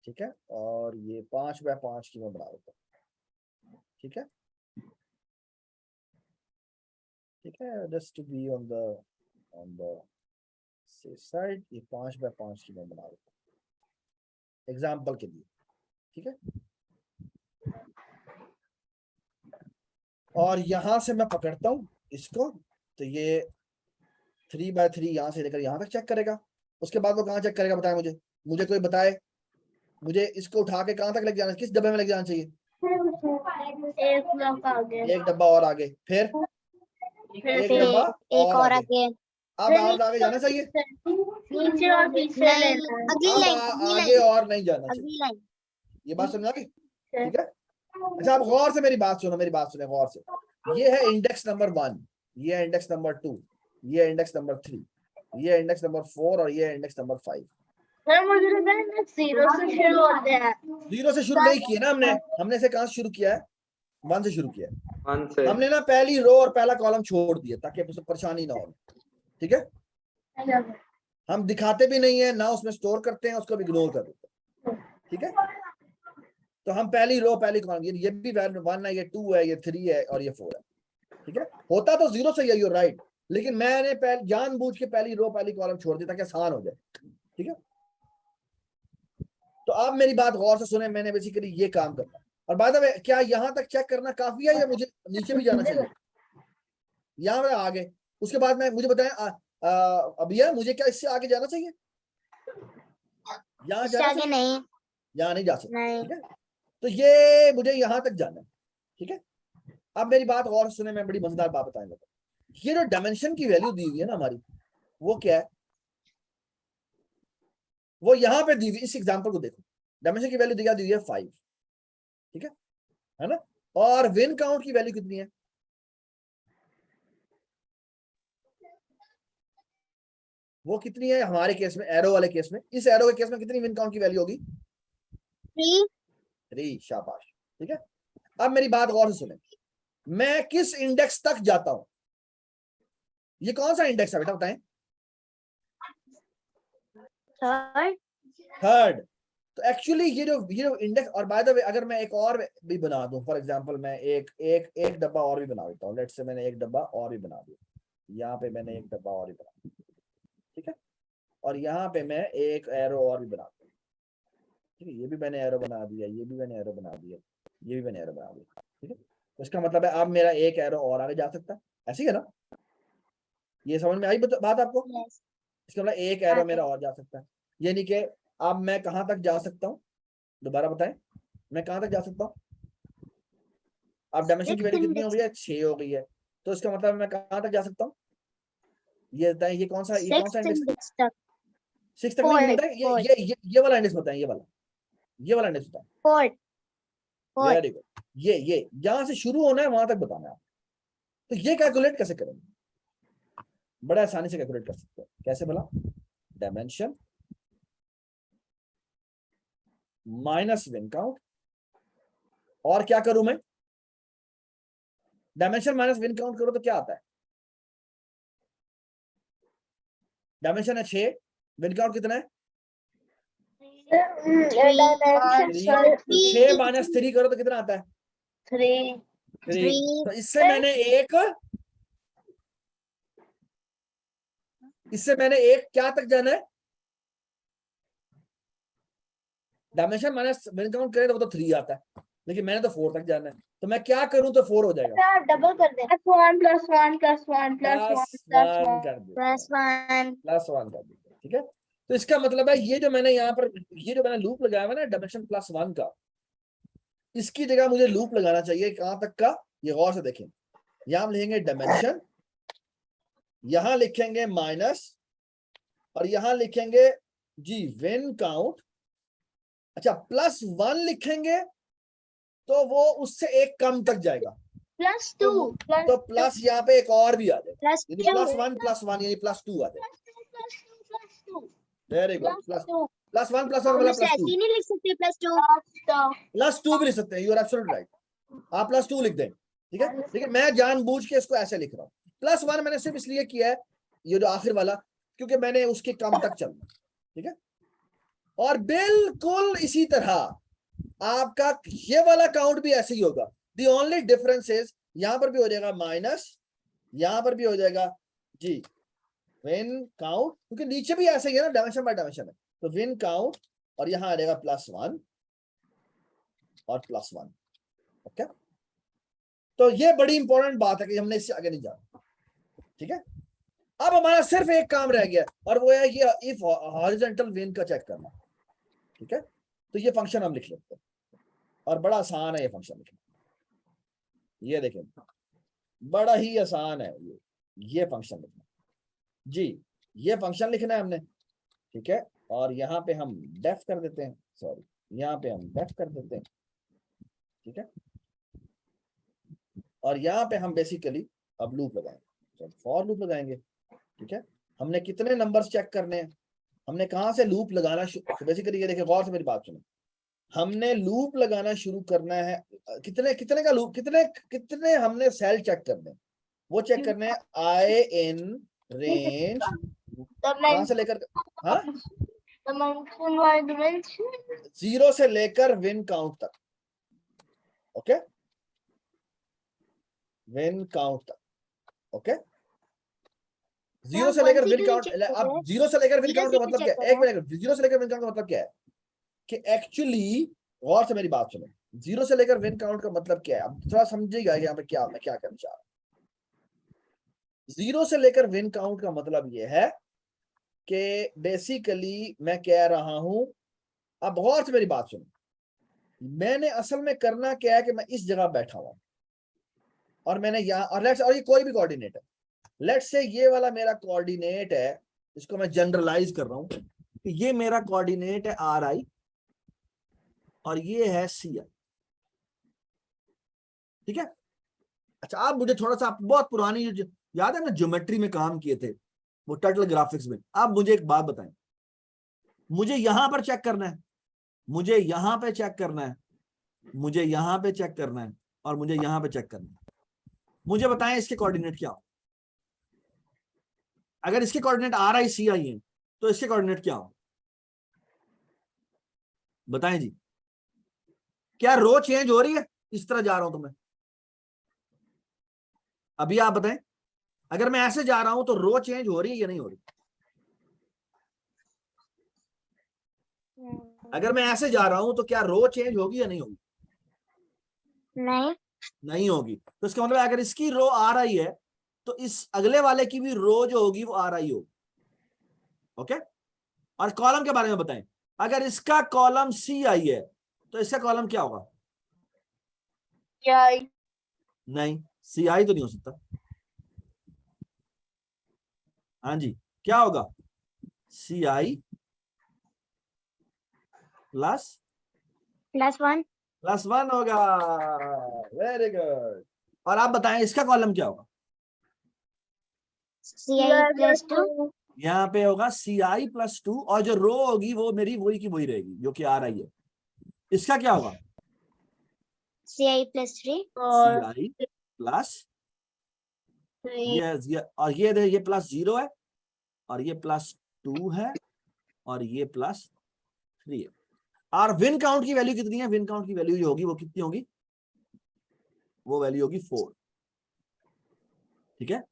ठीक है। और ये 5 बाय 5 की मैं बना देता हूँ, ठीक है, ठीक है। Just to be on the safe side, ये 5 बाय 5 की मैं बना देता हूँ एग्जाम्पल के लिए, ठीक है। और यहां से मैं पकड़ता हूं इसको, तो ये 3 बाय 3 यहां से लेकर यहां तक चेक करेगा। उसके बाद वो कहां चेक करेगा बताए मुझे, मुझे कोई बताए, मुझे इसको उठा के कहां तक लेके जाना, किस डब्बे में लेके जाना चाहिए? एक ब्लॉक आगे, एक डब्बा और आगे, फिर एक फिर डब्बा एक और और आगे। आगे. अब और आगे जाना चाहिए? नीचे और पीछे नहीं, लेना है। अगली अब लाइन, अगली आगे लाइन, और नहीं जाना चाहिए। अगली लाइन. ये बात समझ आ गई, ठीक है। अच्छा आप गौर से मेरी बात सुनो, मेरी बात सुने गौर से। ये है इंडेक्स नंबर 1, ये है इंडेक्स नंबर 2, ये है इंडेक्स नंबर 3, ये है इंडेक्स नंबर 4 और ये है इंडेक्स नंबर 5। सर मुझे लगा है 0 से शुरू होते हैं। 0 से शुरू नहीं किया ना हमने इसे कहां से शुरू किया है? 1 से शुरू किया है। 1 से। हमने ना पहली रो और पहला कॉलम छोड़ दिया ताकि उससे परेशानी ना हो, ठीक है। हम दिखाते भी नहीं है ना उसमें स्टोर करते हैं, उसको भी इग्नोर कर देते हैं, ठीक है। तो हम पहली रो पहली कॉलम, ये भी 1 है, ये 2 है, ये 3 है और ये 4 है, ठीक है। होता तो 0 से ही, राइट, लेकिन मैंने जानबूझ के पहली रो पहली कॉलम छोड़ दी ताकि आसान हो जाए, ठीक है। तो आप मेरी बात गौर से सुने, मैंने बेसिकली ये काम करना। और बाय द वे क्या यहां तक चेक करना काफी है या मुझे नीचे भी जाना चाहिए? यहाँ पे आगे, उसके बाद में मुझे बताएं अभी मुझे क्या इससे आगे जाना चाहिए? यहाँ इससे जाना आगे चाहिए? नहीं. यहाँ नहीं जा सकते, नहीं. ठीक है। तो ये मुझे यहाँ तक जाना है, ठीक है। अब मेरी बात गौर से सुने, मैं बड़ी मजेदार बात बताने लगा। ये जो डायमेंशन की वैल्यू दी हुई है ना हमारी, वो क्या है? वो यहाँ पे दी हुई, इस एग्जांपल को देखो, डायमेंशन की वैल्यू दी हुई है 5, ठीक है ना। और विन काउंट की वैल्यू कितनी है? वो कितनी है हमारे केस में, एरो वाले केस में? इस एरो के केस में कितनी विन काउंट की वैल्यू होगी? 3, शाबाश, ठीक है। अब मेरी बात गौर से सुने, मैं किस इंडेक्स तक जाता हूं? ये कौन सा इंडेक्स है बेटा बताएं? थर्ड। तो एक्चुअली ये जो इंडेक्स, और बाय द वे अगर मैं एक और भी बना दूं, फॉर एग्जांपल मैं एक डब्बा और भी बना देता हूं, लेट्स से मैंने एक डब्बा और भी बना दिया, यहाँ पे मैंने एक डब्बा और भी बना दिया, ठीक है। और यहाँ पे मैं एक एरो और भी बना दूं, ठीक है, ये भी मैंने एरो बना दिया, ये भी मैंने एरो बना दिया, ये भी मैंने एरो बना दिया। ठीक है, तो इसका मतलब है अब मेरा एक एरो और आगे जा सकता है, ऐसी है ना? ये समझ में आई बात आपको? Yes. इसका मतलब एक एरो आता मेरा और जा सकता है, यानी कि अब मैं कहां तक जा सकता हूँ, दोबारा बताएं, मैं कहां तक जा सकता हूँ? अब डायमेंशन की वैल्यू कितनी हो गई है? 6 हो गई है, तो इसका मतलब मैं कहां तक जा सकता हूँ? ये बताएं, ये कौन सा Six इंडेक्स? index तक. 6 तक नहीं, ये Fourth. बताएं, Fourth. ये वाला इंडेक्स बताएं, ये वाला इंडेक्स बताएं। Fourth. Fourth. वेरी गुड, ये जहां से शुरू होना है वहां तक बताना है आप। तो ये कैलकुलेट कैसे करेंगे? बड़ा आसानी से कैलकुलेट कर सकते हैं, कैसे बोला? डायमेंशन माइनस विन काउंट, और क्या करूं मैं? डायमेंशन माइनस विन काउंट करो तो क्या आता है? डायमेंशन है 6, विन काउंट कितना है? 6 माइनस 3 करो तो कितना आता है? 3 3। तो इससे मैंने एक क्या तक जाना है? डायमेंशन माइनस विन काउंट करे तो वो तो 3 आता है, लेकिन मैंने तो 4 तक जाना है, तो मैं क्या करूं तो 4 हो जाएगा? डबल कर दे, +1 +1 +1 +1 कर दो, +1. +1 कर दीजिए। ठीक है, तो इसका मतलब है ये जो मैंने यहाँ पर ये जो मैंने लूप लगाया हुआ ना डायमेंशन +1 का, इसकी जगह मुझे लूप लगाना चाहिए कहां तक का? ये गौर से देखें, यहां हम लिखेंगे डायमेंशन, यहां लिखेंगे माइनस, और यहां लिखेंगे जी विन काउंट। अच्छा, +1 लिखेंगे तो वो उससे एक कम तक जाएगा, +2 तो प्लस यहाँ पे एक और भी आ जाएगा, यानी +2. +1 यानी +2 आ जाएगा। +2 वेरी गुड, +1 +1 हम मतलब इसे ऐसे +2, ही नहीं लिख सकते +2. +2 भी लिख सकते हैं, यू आर एब्सोल्युटली राइट, आप +2 लिख दें। ठीक है, लेकिन मैं जानबूझ के इसको ऐसे लिख रहा हूँ। +1 मैंने सिर्फ इसलिए किया है, ये जो आखिर वाला, क्योंकि मैंने उसके कम तक चलना। ठीक है, और बिल्कुल इसी तरह आपका ये वाला काउंट भी ऐसे ही होगा। दी ओनली डिफरेंस इज यहां पर भी हो जाएगा माइनस, यहां पर भी हो जाएगा जी विन काउंट, क्योंकि नीचे भी ऐसे ही है ना, डायमेंशन बाय डायमेंशन है, तो विन काउंट, और यहां आ जाएगा +1 और +1। ओके, तो ये बड़ी इंपॉर्टेंट बात है कि हमने इससे आगे नहीं जाना। ठीक है, अब हमारा सिर्फ एक काम रह गया, और वो है कि इफ हॉरिजॉन्टल विन का चेक करना। ठीक है, तो ये फंक्शन हम लिख लेते हैं, और बड़ा आसान है ये फंक्शन लिखना। ये देखें, बड़ा ही आसान है ये फंक्शन लिखना जी, ये फंक्शन लिखना है हमने। ठीक है, और यहाँ पे हम डेफ कर देते हैं, सॉरी, यहाँ पे हम डेफ कर देते हैं। ठीक है, और यहाँ पे हम बेसिकली अब लूप लगाएंगे, फॉर लूप लगाएंगे। ठीक है, हमने कितने नंबर्स चेक करने हैं, हमने कहाँ से लूप लगाना तो बेसिकली ये देखिए, गौर से मेरी बात सुनो, हमने लूप लगाना शुरू करना है। कितने का लूप, कितने हमने सेल चेक करने, वो चेक करने हैं आई इन रेंज, कहां से लेकर, हाँ, dimension 0 से लेकर विन काउंट तक। ओके, विन काउंट तक। ओके, 0 से लेकर विन काउंट, अब 0 से लेकर विन काउंट का मतलब क्या है? एक मिनट, 0 से लेकर विन काउंट का मतलब क्या है कि एक्चुअली, गौर से मेरी बात सुनो, 0 से लेकर विन काउंट का मतलब क्या है, अब थोड़ा समझिएगा यहाँ पे क्या मैं क्या करना चाह रहा हूं। 0 से लेकर विन काउंट का मतलब ये है कि बेसिकली मैं कह रहा हूं, अब गौर से मेरी बात सुनो, मैंने असल में करना क्या है कि मैं इस जगह बैठा हुआ, और मैंने यहाँ, और ये कोई भी कोऑर्डिनेट है, लेट्स से ये वाला मेरा कोऑर्डिनेट है, इसको मैं जनरलाइज कर रहा हूं कि ये मेरा कोऑर्डिनेट है RI, और ये है CI। ठीक है, अच्छा, आप मुझे थोड़ा सा, बहुत पुरानी याद है ना, ज्योमेट्री में काम किए थे वो टर्टल ग्राफिक्स में, आप मुझे एक बात बताएं, मुझे यहां पर चेक करना है, मुझे यहां पे चेक करना है, मुझे यहां पे चेक करना है, और मुझे यहां पे चेक करना है, मुझे बताएं इसके कोऑर्डिनेट क्या हो? अगर इसके कोऑर्डिनेट RI CI हैं तो इसके कोऑर्डिनेट क्या हो? बताएं जी, क्या रो चेंज हो रही है? इस तरह जा रहा हूं तो मैं, अभी आप बताएं, अगर मैं ऐसे जा रहा हूं तो रो चेंज हो रही है या नहीं हो रही? अगर मैं ऐसे जा रहा हूं तो क्या रो चेंज होगी या नहीं होगी? नहीं. नहीं होगी। तो इसका मतलब अगर इसकी रो आ रही है तो इस अगले वाले की भी रो जो होगी वो आ रही होगी। ओके, और कॉलम के बारे में बताएं। अगर इसका कॉलम सी आई है तो इसका कॉलम क्या होगा? CI. नहीं, सी आई तो नहीं हो सकता। हाँ जी, क्या होगा? सी आई प्लस +1. +1 होगा। Very good. और आप बताएं इसका कॉलम क्या होगा? CI +2. यहाँ पे होगा CI+2 और जो रो होगी वो मेरी वही की वही रहेगी जो कि आ रही है। इसका क्या होगा? CI +3. और CI प्लस 3. और ये +0 है और ये +2 है और ये +3 है। और विन काउंट की वैल्यू कितनी है? विन काउंट की वैल्यू जो होगी वो कितनी होगी? वो वैल्यू होगी 4। ठीक है,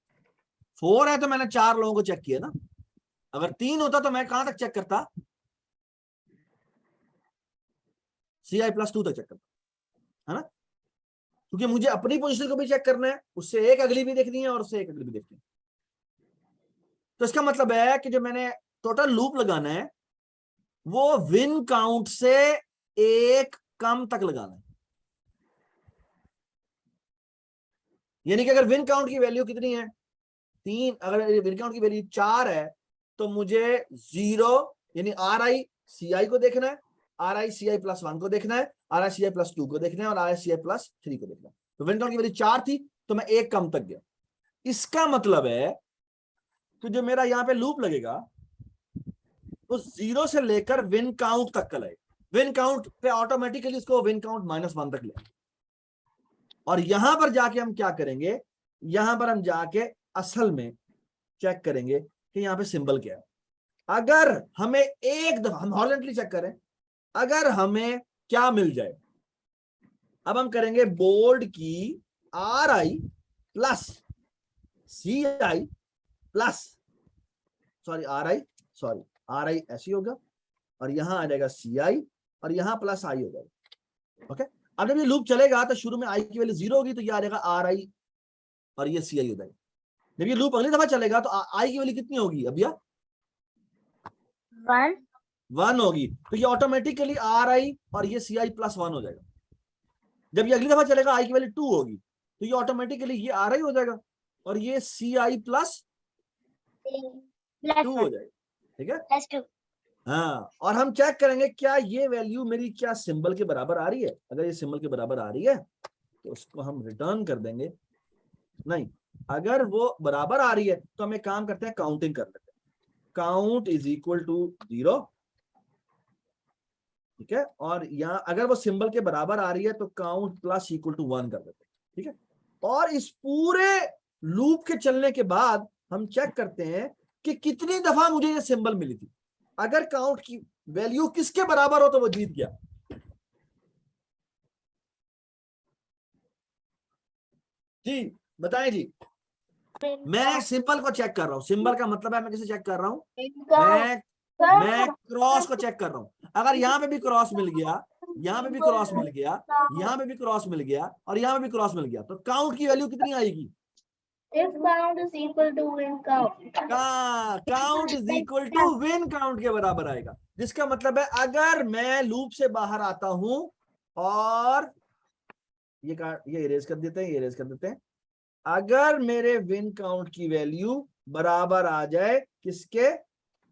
4 है तो मैंने 4 लोगों को चेक किया ना। अगर 3 होता तो मैं कहां तक चेक करता? CI+2 तक चेक करता, है ना? क्योंकि मुझे अपनी पोजीशन को भी चेक करना है, उससे एक अगली भी देखनी है और उससे एक अगली भी देखनी है। तो इसका मतलब है कि जो मैंने टोटल लूप लगाना है वो विन काउंट से एक कम तक लगाना है। यानी कि अगर विन काउंट की वैल्यू कितनी है? 3, अगर विन काउंट की वैल्यू 4 है तो मुझे 0 यानी RICI को देखना है, RICI+1 को देखना है, RICI+2 को देखना है और RICI+3 को देखना है। तो विन काउंट की वैल्यू 4 थी तो मैं एक कम तक गया। इसका मतलब है कि जो मेरा यहां पे लूप लगेगा वो 0 से लेकर विन काउंट तक का लगेगा। विन काउंट पे ऑटोमेटिकली इसको विन काउंट -1 तक ले। और यहां पर जाके हम क्या करेंगे? यहां पर हम जाके असल में चेक करेंगे कि यहां पे सिंबल क्या है। अगर हमें एक दफा हम हॉरिजॉन्टली चेक करें, अगर हमें क्या मिल जाए, अब हम करेंगे बोर्ड की RI plus CI plus RI ऐसी होगा और यहां आ जाएगा CI और यहां +I हो जाएगा। ओके, अब जब ये लूप चलेगा तो शुरू में I की वैल्यू 0 होगी तो ये आ जाएगा RI और ये CI हो जाएगा। जब ये लूप अगली दफा चलेगा तो I की वैल्यू कितनी होगी? अब 1 होगी तो ये ऑटोमेटिकली RI और ये CI+1 हो जाएगा। जब ये अगली दफा चलेगा I की वैल्यू 2 होगी तो ये ऑटोमेटिकली ये RI हो जाएगा और ये CI+2 हो जाएगा। ठीक है, +2. हाँ, और हम चेक करेंगे क्या ये वैल्यू मेरी क्या सिंबल के बराबर आ रही है। अगर ये सिंबल के बराबर आ रही है तो उसको हम रिटर्न कर देंगे। नहीं, अगर वो बराबर आ रही है तो हम एक काम करते हैं, काउंटिंग कर लेते हैं। Count is equal to 0। ठीक है, और यहाँ अगर वो सिंबल के बराबर आ रही है तो काउंट प्लस इक्वल टू 1 कर देते हैं। ठीक है, और इस पूरे लूप के चलने के बाद हम चेक करते हैं कि कितनी दफा मुझे ये सिंबल मिली थी। अगर काउंट की वैल्यू किसके बराबर हो तो वो जीत गया। जी बताएं जी। मैं सिंबल को चेक कर रहा हूं। सिंबल का मतलब है मैं किसे चेक कर रहा हूं? मैं क्रॉस को चेक कर रहा हूं। अगर यहां पे भी क्रॉस मिल गया, यहां पे भी क्रॉस मिल गया, यहां पे भी क्रॉस मिल गया और यहां पे भी क्रॉस मिल गया तो काउंट की वैल्यू कितनी आएगी? If count is equal to win count. Count is equal to win count के बराबर आएगा। जिसका मतलब है अगर मैं लूप से बाहर आता हूं और ये इरेज कर देते हैं, ये इरेज कर देते हैं। अगर मेरे विन काउंट की वैल्यू बराबर आ जाए किसके?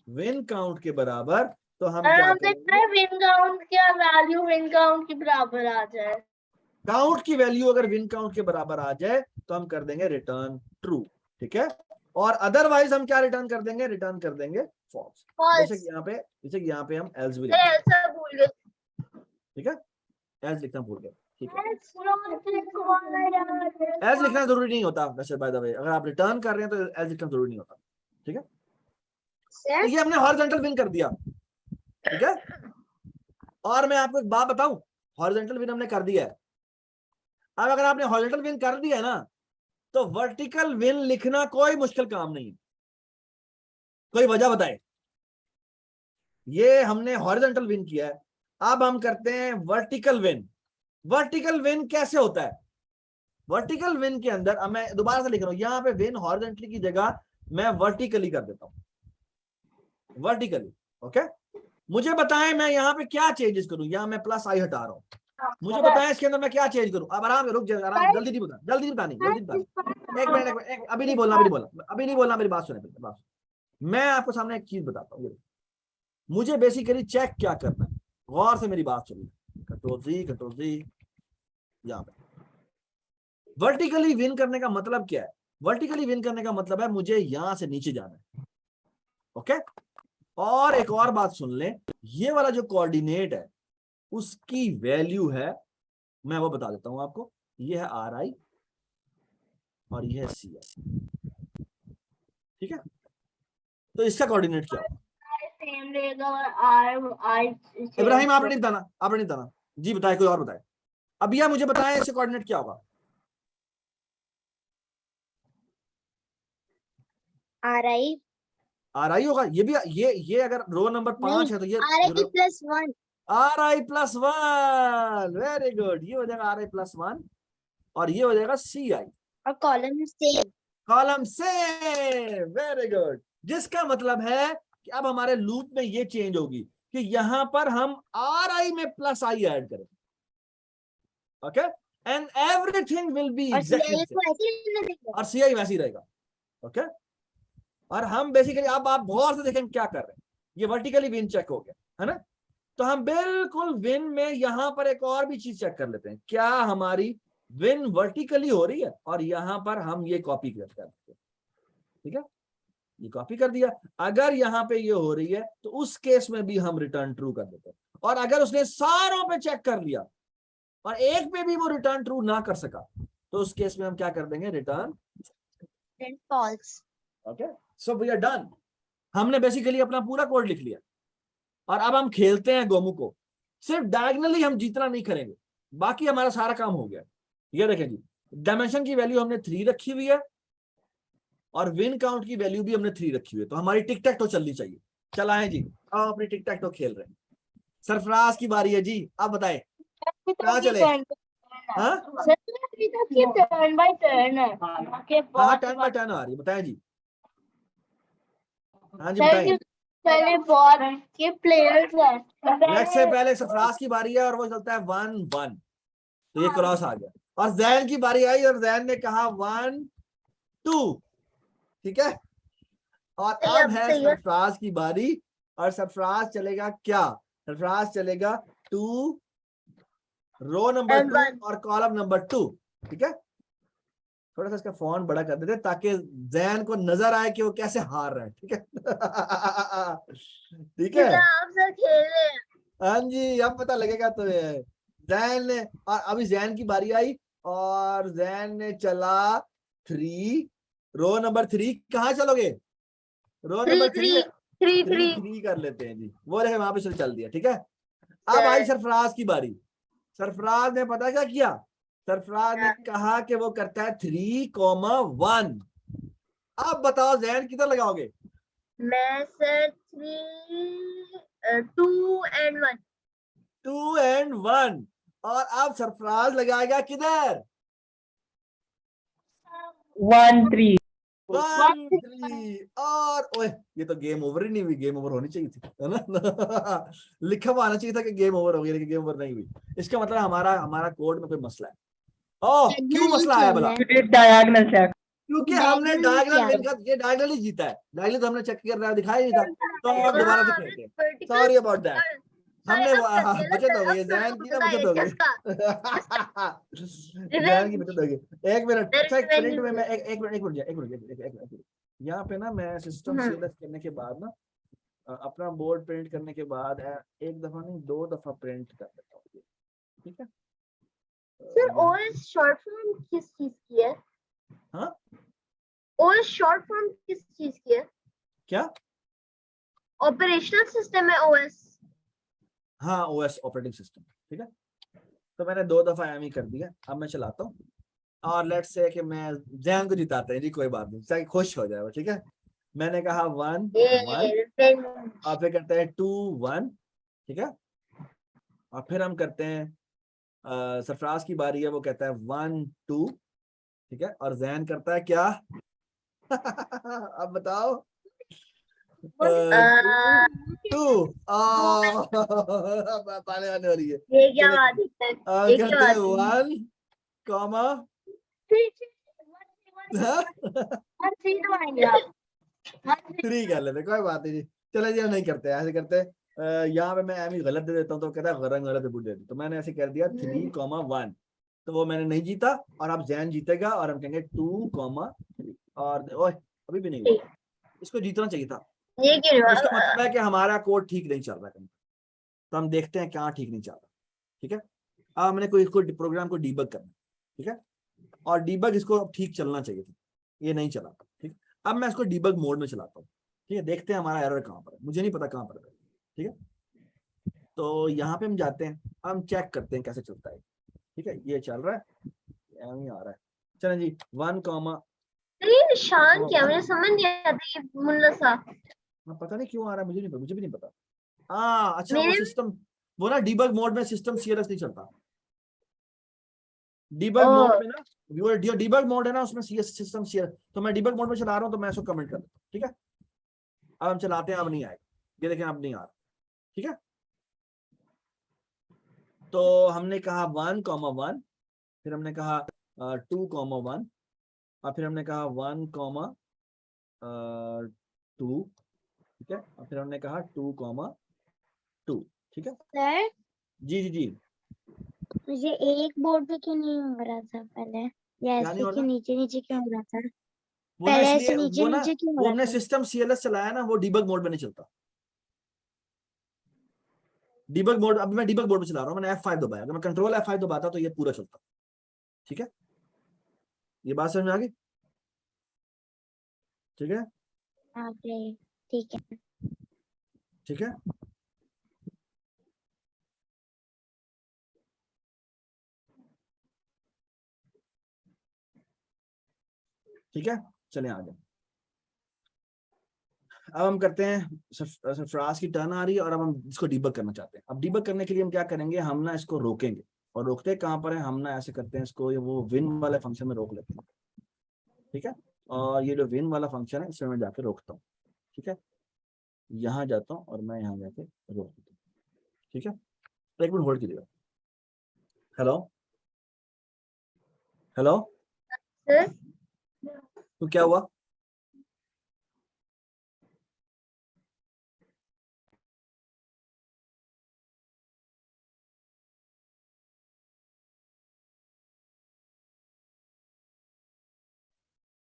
विन काउंट के बराबर, तो हम क्या करेंगे? विन काउंट क्या वैल्यू विन काउंट के बराबर आ जाए। काउंट की वैल्यू अगर विन काउंट के बराबर आ जाए तो हम कर देंगे रिटर्न ट्रू। ठीक है, और अदरवाइज हम क्या रिटर्न कर देंगे? रिटर्न कर देंगे फॉल्स। जैसे कि यहाँ पे हम एल्स भी लिखते हैं। ऐसा भूल गए। ठीक है, एल्स लिखना भूल गए। ठीक है, है एल्स लिखना जरूरी नहीं होता वैसे, बाय द वे, अगर आप रिटर्न कर रहे हैं तो एल्स लिखना जरूरी नहीं होता। ठीक है, तो ये हमने हॉरिजॉन्टल विन कर दिया। ठीक है, और मैं आपको एक बात बताऊं, हॉरिजॉन्टल विन हमने कर दिया है। अब अगर आपने हॉरिजॉन्टल विन कर दिया है ना तो वर्टिकल विन लिखना कोई मुश्किल काम नहीं है। कोई वजह बताए? ये हमने हॉरिजॉन्टल विन किया है अब हम करते हैं वर्टिकल विन। वर्टिकल विन कैसे होता है? वर्टिकल विन के अंदर, अब मैं दोबारा से लिख रहा हूं, यहाँ पे विन हॉरिजॉन्टली की जगह मैं वर्टिकली कर देता हूं, वर्टिकली। ओके, मुझे बताएं मैं यहाँ पे क्या चेंजेस करूं। यहाँ मैं प्लस आई हटा रहा हूं, मुझे बताएं इसके अंदर मैं क्या चेंज करूं। अब आराम से रुक जाए, आराम, जल्दी नहीं बता, जल्दी नहीं बतानी, जल्दी नहीं बतानी। एक मिनट, अभी नहीं बोलना, अभी नहीं बोलना, मेरी बात सुने पहले, बात। मैं आपको सामने एक चीज बताता हूँ। मुझे बेसिकली चेक क्या करना है, गौर से मेरी बात सुनिए। कंट्रोल जी, यहाँ पे वर्टिकली विन करने का मतलब क्या है? वर्टिकली विन करने का मतलब है मुझे यहां से नीचे जाना है। ओके, और एक और बात सुन लें, ये वाला जो कोऑर्डिनेट है उसकी वैल्यू है, मैं वो बता देता हूं आपको। ये है RI और ये है CI, ठीक है? तो इसका कोऑर्डिनेट क्या होगा? सेम रहेगा और आई इब्राहिम आपने नहीं बताना, आपने नहीं बताना जी, बताए, कोई और बताए। अब यह मुझे बताएं इसका कोऑर्डिनेट क्या होगा? RI होगा। ये भी, ये अगर रो नंबर 5 है तो ये RI+1 RI+1, वेरी गुड। ये हो जाएगा RI+1 और ये हो जाएगा CI, और कॉलम सेम। कॉलम से, वेरी गुड। जिसका मतलब है कि अब हमारे लूप में ये चेंज होगी कि यहां पर हम RI में प्लस I ऐड करें। Okay, and everything will be और एग्जैक्टली, CI को ऐसे ही रहने देगा। और CI वैसे ही रहेगा। ओके, और हम बेसिकली, अब आप गौर से देखें क्या कर रहे हैं। ये वर्टिकली विन चेक हो गया है ना? तो हम बिल्कुल विन में यहां पर एक और भी चीज चेक कर लेते हैं, क्या हमारी विन वर्टिकली हो रही है? और यहां पर हम ये कॉपी कर देते हैं, ठीक है? ये कॉपी कर दिया। अगर यहाँ पे ये हो रही है तो उस केस में भी हम रिटर्न ट्रू कर देते हैं। और अगर उसने सारों पे चेक कर लिया और एक पे भी वो रिटर्न ट्रू ना कर सका तो उस केस में हम क्या कर देंगे? Return false. Okay, so we are done. हमने बेसिकली अपना पूरा कोड लिख लिया और अब हम खेलते हैं गोमू को। सिर्फ डायगोनली हम जितना नहीं करेंगे, बाकी हमारा सारा काम हो गया। ये देखें जी, डायमेंशन की वैल्यू हमने 3 रखी हुई है और विन काउंट की वैल्यू भी हमने 3 रखी हुई है, तो हमारी टिक टैक तो चलनी चाहिए। चलाएं जी, अब अपनी टिक टैक तो खेल रहे हैं। सरफराज की बारी है जी, आप बताएं कहाँ चले? हाँ टर्न बाय टर्न है। हाँ, 10 बाय 10 आ रही है, बताएं जी। हाँ जी बताएं। पहले बहुत के प्लेयर्स है। नेक्स्ट से पहले सरफराज की बारी है और वो चलता है 1-1, तो ये क्रॉस आ गया। और जैन की बारी आई और जैन ने कहा 1-2, ठीक है? और अब है सरफराज की बारी और सरफराज चलेगा क्या? सरफराज चलेगा 2, रो नंबर 2 और कॉलम नंबर 2, ठीक है? थोड़ा सा इसका फॉन्ट बड़ा कर देते ताकि जैन को नजर आए कि वो कैसे हार रहे हैं, ठीक है? ठीक है, हाँ जी, अब पता लगेगा तुम्हें। जैन ने, और अभी जैन की बारी आई और जैन ने चला 3, रो नंबर 3। कहाँ चलोगे? रो नंबर 3 कर लेते हैं जी, वो रहे वहां पे से चल दिया, ठीक है? अब आई सरफराज की बारी। सरफराज ने पता क्या किया? सरफराज ने कहा कि वो करता है 3,1। अब बताओ जैन किधर लगाओगे? मैं सर 2 and 1। 2 and 1। और अब सरफराज लगाएगा किधर? 1-3। 1-3। और ओए, ये तो गेम ओवर ही नहीं हुई, गेम ओवर होनी चाहिए थी, है ना? लिखा हुआ आना चाहिए था कि गेम ओवर हो गई, लेकिन गेम ओवर नहीं हुई। इसका मतलब हमारा कोड में कोई मसला है। ओह, क्यों मसला आया भला? Diagonal check. क्योंकि हमने डायगोनल विन का, ये डायगोनली जीता है। डायगोनली तो हमने चेक कर रहा, दिखाया नहीं था, तो हम अब दोबारा से खेलते हैं। Sorry about that. हमने बचत हो गई, जैन की ना बचत हो गई। जैन की बचत हो गई। एक मिनट, अच्छा एक प्रिंट में मैं एक मिनट यहाँ पे ना मैं सिस्टम सीएलएस करने के बाद ना अपना बोर्ड प्रिंट करने के बाद एक दफा नहीं 2 दफा प्रिंट कर देता हूँ, ठीक है? सर ओएस शॉर्ट फॉर्म किस चीज की है? हाँ, ओएस शॉर्ट फॉर्म किस चीज की है? क्या? ऑपरेशनल सिस्टम है ओएस। हाँ, ओएस ऑपरेटिंग सिस्टम, ठीक है? तो मैंने 2 दफा एम ही कर दिया। अब मैं चलाता हूँ और लेट्स से कि मैं जैन को जिताते हैं जी, कोई बात नहीं, चाहे खुश हो जाए वो, ठीक है? मैंने कहा 1-1 और फिर करते हैं 2-1, ठीक है? और फिर हम करते हैं सरफराज की बारी है, वो कहता है 1 2, ठीक है, और जैन करता है क्या? अब बताओ। 2 पाने वाली हो रही है। ये क्या चलो बात है? ये क्या करते हैं बात है? 1 कॉमा 3 दबाएंगे आप? 3 कर लेते, कोई बात नहीं। चलो जी हम नहीं करते, ऐसे करते हैं। यहाँ पे मैं एम ही गलत दे देता हूँ तो कहता है गलत गलत बुट दे दी, तो मैंने ऐसे कर दिया 3 कॉमा 1, तो वो मैंने नहीं जीता, और अब जैन जीतेगा और हम कहेंगे 2 कॉमा 3। और ओए अभी भी नहीं हुआ, इसको जीतना चाहिए था। ये क्यों तो इसका मतलब है कि हमारा कोड ठीक नहीं चल रहा है, तो हम देखते हैं क्या ठीक नहीं चल रहा। ठीक है, अब हमने कोई इसको प्रोग्राम को डीबग करना, ठीक है, और डीबग इसको अब ठीक चलना चाहिए था, ये नहीं चला। ठीक, अब मैं इसको डीबग मोड में चलाता हूँ। ठीक है, देखते हैं हमारा एरर कहाँ पर है, मुझे नहीं पता कहाँ पर है। ठीक है, तो यहाँ पे हम जाते हैं, हम चेक करते हैं कैसे चलता है। ठीक है, ये चल रहा है, यही आ रहा है। चलें जी 1 कॉमा, ये शान क्या, मुझे समझ नहीं आता ये मुल्ला सा। पता नहीं क्यों आ रहा है, मुझे भी नहीं पता। अच्छा, वो मेरे सिस्टम, वो ना डीबग मोड में सिस्टम सीएलएस नहीं चलता। ओ डीबग मोड में ना, जो डीबग मोड है ना उसमें सीएस सिस्टम सीएलएस, तो मैं डीबग मोड में चला रहा हूँ, तो मैं इसको कमेंट कर देता हूँ। ठीक है, अब हम चलाते हैं, अब नहीं आएगा, ये देखें अब नहीं आ रहा। ठीक है, तो हमने कहा 1 कॉमा 1, फिर हमने कहा 2 कॉमा 1, और फिर हमने कहा 1 कॉमा 2। ठीक है, और फिर हमने कहा 2 कॉमा 2। ठीक है सर जी जी जी, मुझे एक बोर्ड पे क्यों नहीं हो रहा था पहले, या क्या नहीं ऐसे हो क्यों रहा? नीचे नीचे क्यों हो रहा था? वो ना पहले इसलिए, ऐसे नीचे वो ना नीचे क्यों हो वो रहा हमने था? सिस्टम सीएलएस चलाया ना, वो डीबग मोड में नहीं चलता। डीबग मोड, अब मैं डीबग मोड में चला रहा हूँ, मैंने F5 दबाया, अगर मैं कंट्रोल F5 दबाता तो ये पूरा चलता। ठीक है, ये बात समझ में आ गई? ठीक है, ओके ठीक है। ठीक है, ठीक है, चले आगे। अब हम करते हैं, सरफराज की टर्न आ रही है, और अब हम इसको डीबग करना चाहते हैं। अब डीबग करने के लिए हम क्या करेंगे, हम ना इसको रोकेंगे, और रोकते कहाँ पर है, हम ना ऐसे करते हैं इसको, ये वो विन वाले फंक्शन में रोक लेते हैं। ठीक है, और ये जो विन वाला फंक्शन है इसमें मैं जाके रोकता हूँ। ठीक है, यहाँ जाता हूँ और मैं यहाँ जाके रोक देता हूँ। ठीक है, तो 1 मिनट होल्ड कीजिएगा। हेलो हेलो, सर तो क्या हुआ?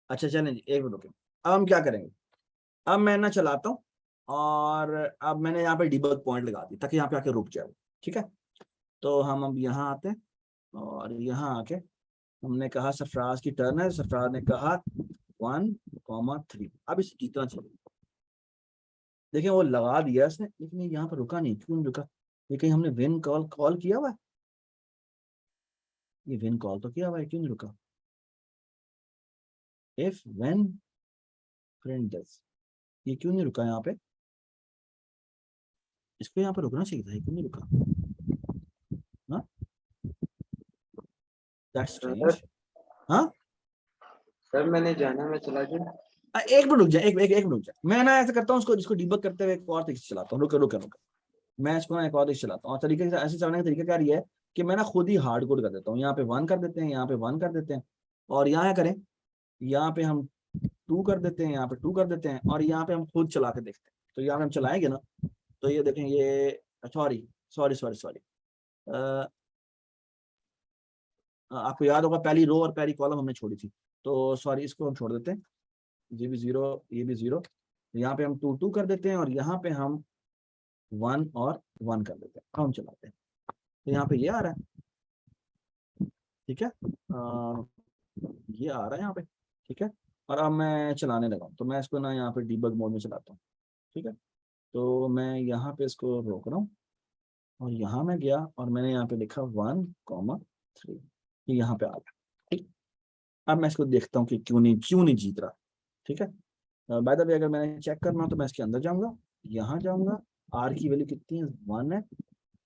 अच्छा चलें जी, 1 मिनट रुकें। अब हम क्या करेंगे, अब मैं ना चलाता हूँ, और अब मैंने यहाँ पे डीबग पॉइंट लगा दी ताकि यहाँ पे आके रुक जाए। ठीक है, तो हम अब यहाँ आते हैं, और यहाँ आके हमने कहा सरफराज की टर्न है, सरफराज ने कहा 1 कॉमा 3, अब इसे जीतना चाहिए। देखिए वो लगा दिया इसने, लेकिन ये यहाँ पर रुका नहीं, क्यों नहीं रुका? ये कहीं हमने विन कॉल किया हुआ है? ये विन कॉल तो किया हुआ है, क्यों नहीं रुका? इफ व्हेन प्रिंट दिस, ये क्यों नहीं रुका यहाँ पे? इसको यहाँ पे रुकना चाहिए था, ये क्यों नहीं रुका? हाँ, दैट्स स्ट्रेंज। हाँ, सर मैंने जाना, मैं चला गया। 1 मिनट रुक जाए, एक मिनट रुक जाए। मैं ना ऐसा करता हूँ, इसको डीबग करते हुए एक और तरीके से चलाता हूँ। रुको रुको रुको, मैं इसको ना एक और तरीके से चलाता हूँ, और तरीके से ऐसे चलाने का तरीका क्या है कि मैं ना खुद ही हार्ड कोड कर देता हूँ। यहाँ पे 1 कर देते हैं, यहाँ पे 1 कर देते हैं, और यहाँ करें, यहाँ पे हम 2 कर देते हैं, यहाँ पे 2 कर देते हैं, और यहाँ पे हम खुद चला के देखते हैं। तो यहाँ पे हम चलाएंगे ना, तो ये देखें, ये सॉरी सॉरी सॉरी सॉरी, आपको याद होगा पहली रो और पहली कॉलम हमने छोड़ी थी, तो सॉरी इसको हम छोड़ देते हैं। ये भी 0, ये भी 0, यहाँ पे हम 2 2 कर देते हैं, और यहाँ पे हम 1 और 1 कर देते हैं। अब हम चलाते हैं, तो यहाँ पे ये आ रहा है। ठीक है, ये आ रहा है यहाँ पे। ठीक है, और अब मैं चलाने लगा हूँ, तो मैं इसको ना यहाँ पे डीबग मोड में चलाता हूँ। ठीक है, तो मैं यहाँ पे इसको रोक रहा हूँ, और यहाँ मैं गया और मैंने यहाँ पे लिखा 1 कॉमा 3, ये यहाँ पे आ गया। ठीक, अब मैं इसको देखता हूँ कि क्यों नहीं जीत रहा। ठीक है, बाय द वे अगर मैंने चेक करना हो तो मैं इसके अंदर जाऊंगा, यहाँ जाऊंगा, आर की वैल्यू कितनी है, 1 है,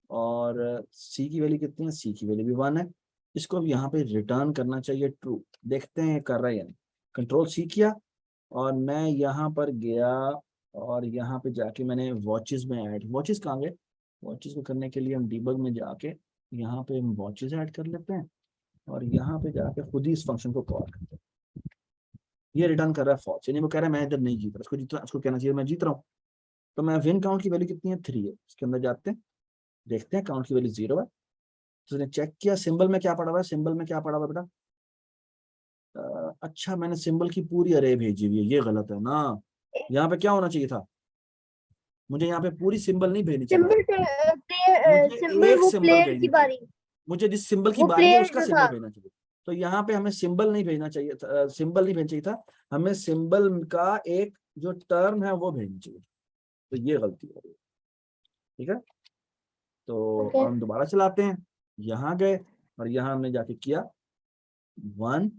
और सी की वैल्यू कितनी है, सी की वैल्यू भी 1 है। इसको अब यहाँ पे रिटर्न करना चाहिए ट्रू। देखते हैं कर रहा है या नहीं। कंट्रोल सी किया और मैं यहाँ पर गया और यहाँ पे जाके मैंने वॉचेस में ऐड, वॉचेस कहाँ गए, वॉचेस को करने के लिए हम डीबग में जाके यहाँ पे हम वॉचेस ऐड कर लेते हैं और यहाँ पे जाके खुद ही इस फंक्शन को कॉल करते हैं। ये रिटर्न कर रहा है फॉल्स, यानी वो कह रहा है मैं इधर नहीं जीत रहा, इसको जीत रहा, इसको कहना चाहिए मैं जीत रहा हूँ। तो मैं विन काउंट की वैल्यू कितनी है, 3 है। इसके अंदर जाते हैं, देखते हैं काउंट की वैल्यू 0 है। तो उसने चेक किया सिंबल में क्या पड़ा हुआ है, सिंबल में क्या पड़ा हुआ है बेटा, अच्छा मैंने सिंबल की पूरी अरे भेजी हुई है, ये गलत है ना। यहाँ पे क्या होना चाहिए था, मुझे यहाँ पे पूरी सिंबल नहीं भेजनी चाहिए, मुझे सिंबल एक वो सिंबल प्लेयर भेजनी की थी, बारी, मुझे जिस सिंबल की वो बारी है प्लेयर उसका जो सिंबल था। भेजना चाहिए। तो यहाँ पे हमें सिंबल नहीं भेजना चाहिए था, सिंबल नहीं भेजना चाहिए था, हमें सिंबल का एक जो टर्म है वो भेजनी चाहिए। तो ये गलती हो रही है, ठीक है। तो Okay. हम दोबारा चलाते हैं, यहाँ गए और यहाँ हमने जाके किया 1,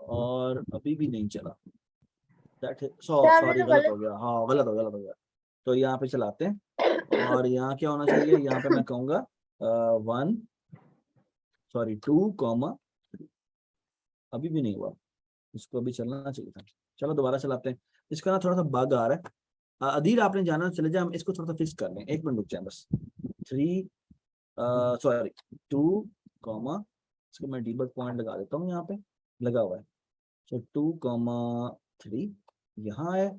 और अभी भी नहीं चला, सॉरी तो गलत हो गया, हाँ गलत हो गया। तो यहाँ पे चलाते हैं और यहाँ क्या होना चाहिए, यहाँ पे मैं कहूँगा 2, अभी भी नहीं हुआ, इसको अभी चलना चाहिए था। चलो दोबारा चलाते हैं, इसका ना थोड़ा सा बग आ रहा है। अधीर आपने जाना, चले जाए, हम इसको थोड़ा सा फिक्स कर लें, 1 मिनट रुक जाए बस। 2, इसको मैं डीबग पॉइंट लगा देता हूँ, यहाँ पे लगा हुआ है। सो 2, 3 यहाँ है,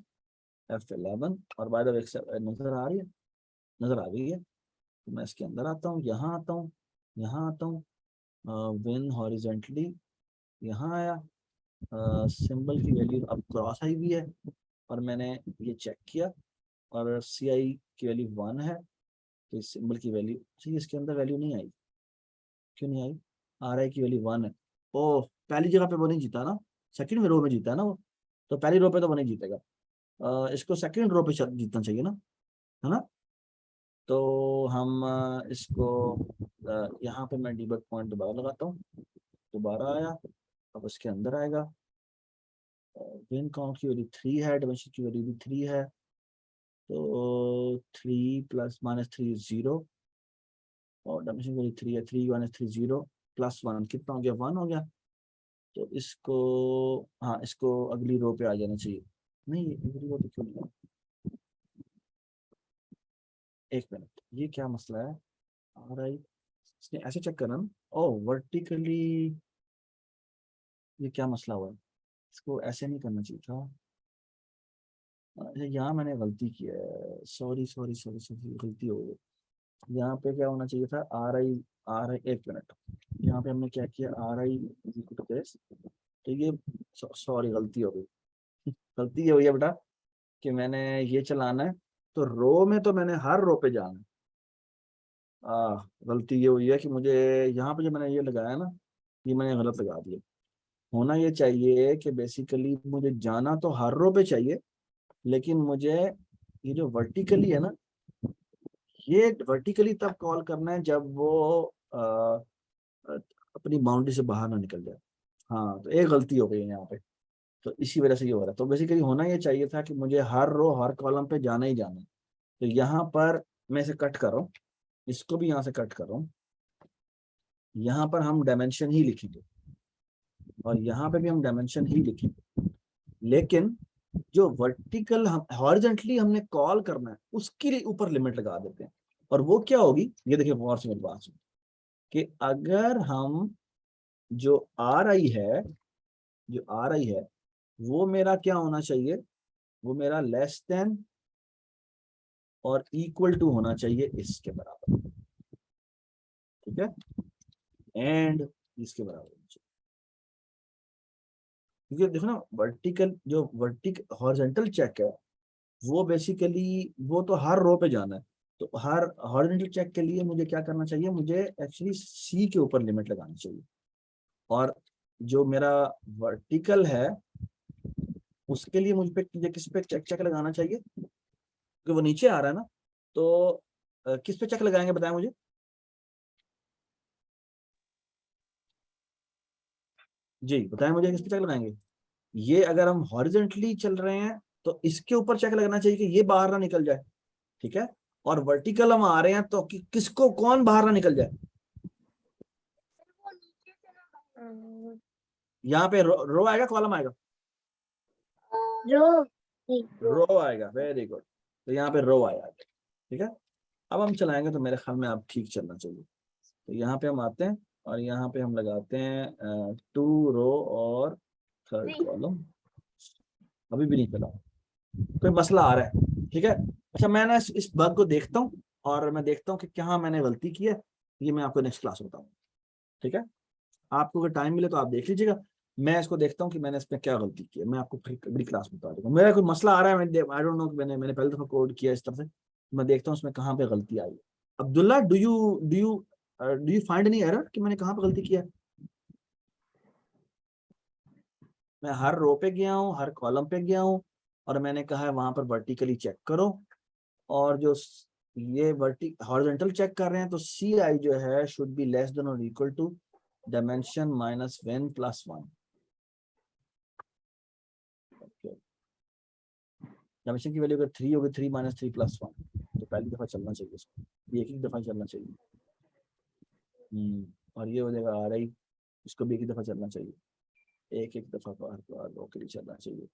F11 और बाय द वे नजर आ रही है, नजर आ गई है। तो मैं इसके अंदर आता हूँ, यहाँ आता हूँ, यहाँ आता हूँ, विन हॉरिजेंटली, यहाँ आया, सिंबल की वैल्यू अब क्रॉस आई हुई है और मैंने ये चेक किया और CI की वैल्यू 1 है। तो इस सिंबल की वैल्यू, ठीक, इसके अंदर वैल्यू नहीं आई, क्यों नहीं आई, RI की वैल्यू 1 है। ओह, पहली जगह पे वो नहीं जीता ना, सेकंड रो में जीता है ना वो, तो पहली रो पे तो वो नहीं जीतेगा, इसको सेकंड रो पे जीतना चाहिए ना, है ना। तो हम इसको यहाँ पे मैं डीबग पॉइंट दोबारा लगाता हूँ, दोबारा आया, अब इसके अंदर आएगा, विन काउंट की वैल्यू 3 है, डायमेंशन की वैल्यू भी 3 है, तो 3 + -3 0 और डायमेंशन की वैल्यू 3 है, 3 - 3 0 +1 कितना हो गया, 1 हो गया। तो इसको, हाँ इसको अगली रो पे आ जाना चाहिए, नहीं अगली रो पे क्यों नहीं, 1 मिनट, ये क्या मसला है, RI इसने ऐसे चेक करना ना, ओह वर्टिकली, ये क्या मसला हुआ है, इसको ऐसे नहीं करना चाहिए था। अच्छा यहाँ मैंने गलती की है, सॉरी गलती हो गई। यहाँ पे क्या होना चाहिए था, RI 1 मिनट, यहाँ पे हमने क्या किया, RI तो ये सॉरी गलती हो गई, गलती ये हुई है बेटा कि मैंने ये चलाना है तो रो में, तो मैंने हर रो पे जाना है। गलती ये हुई है कि मुझे यहाँ पे जो मैंने ये लगाया ना, ये मैंने गलत लगा दिया। होना ये चाहिए कि बेसिकली मुझे जाना तो हर रो पे चाहिए, लेकिन मुझे ये जो वर्टिकली है ना, ये वर्टिकली तब कॉल करना है जब वो अपनी बाउंड्री से बाहर ना निकल जाए। हाँ तो एक गलती हो गई है यहाँ पे, तो इसी वजह से ये हो रहा है। तो बेसिकली होना ये चाहिए था कि मुझे हर रो हर कॉलम पे जाना ही जाना है। तो यहाँ पर मैं इसे कट कर रहा हूँ, इसको भी यहाँ से कट कर रहा हूँ, यहाँ पर हम डायमेंशन ही लिखेंगे और यहाँ पे भी हम डायमेंशन ही लिखेंगे, लेकिन जो वर्टिकल हम हॉरिजॉन्टली हमने कॉल करना है उसके लिए ऊपर लिमिट लगा देते हैं। और वो क्या होगी, ये देखिए गौर से मेरी बात सुन, कि अगर हम जो RI है, जो RI है वो मेरा क्या होना चाहिए, वो मेरा लेस देन और इक्वल टू होना चाहिए इसके बराबर, ठीक है, एंड इसके बराबर होना चाहिए। क्योंकि देखो ना, हॉरिजॉन्टल चेक है वो बेसिकली वो तो हर रो पे जाना है, तो हर हॉरिजॉन्टल चेक के लिए मुझे क्या करना चाहिए, मुझे एक्चुअली C के ऊपर लिमिट लगानी चाहिए। और जो मेरा वर्टिकल है उसके लिए मुझे किस पे चेक लगाना चाहिए, क्योंकि वो नीचे आ रहा है ना, तो किस पे चेक लगाएंगे बताएं मुझे। जी बताएं मुझे, किस पे चेक लगाएंगे। ये अगर हम हॉरिजॉन्टली चल रहे हैं तो इसके ऊपर चेक लगना चाहिए कि ये बाहर ना निकल जाए, ठीक है। और वर्टिकल हम आ रहे हैं तो किसको कौन बाहर ना निकल जाए। यहाँ पे रो आएगा कॉलम आएगा? रो रो आएगा, वेरी गुड। तो यहाँ पे रो आया, ठीक है। अब हम चलाएंगे तो मेरे ख्याल में आप ठीक चलना चाहिए। तो यहाँ पे हम आते हैं और यहाँ पे हम लगाते हैं 2 रो और 3rd कॉलम। अभी भी नहीं चला, कोई मसला आ रहा है, ठीक है। अच्छा मैं ना इस बग को देखता हूँ और मैं देखता हूँ कि क्या मैंने गलती की है, ये मैं आपको नेक्स्ट क्लास में बताऊँ, ठीक है। आपको अगर टाइम मिले तो आप देख लीजिएगा, मैं इसको देखता हूँ कि मैंने इसमें क्या गलती की है, मैं आपको फिर अगली क्लास में बता दूंगा। मेरा कोई मसला आ रहा है, आई डोंट नो, मैंने पहले दफा कोड किया इस तरह से, मैं देखता हूँ उसमें कहाँ पे गलती आई है। Abdullah, do you find any error कि मैंने कहाँ पे गलती किया है? मैं हर रो पे गया हूँ, हर कॉलम पे गया हूँ और मैंने कहा है वहां पर वर्टिकली चेक करो, और जो ये हॉरिजॉन्टल चेक कर रहे हैं तो सी आई जो है शुड बी लेस देन और equal to dimension minus 1 + 1। Dimension की वैल्यू अगर 3 होगी, 3 - 3 + 1, तो पहली दफा चलना चाहिए इसको, ये एक दफा चलना चाहिए। और ये हो जाएगा आ रही, इसको भी एक ही दफा चलना चाहिए, एक दफा बार रो के लिए चलना चाहिए।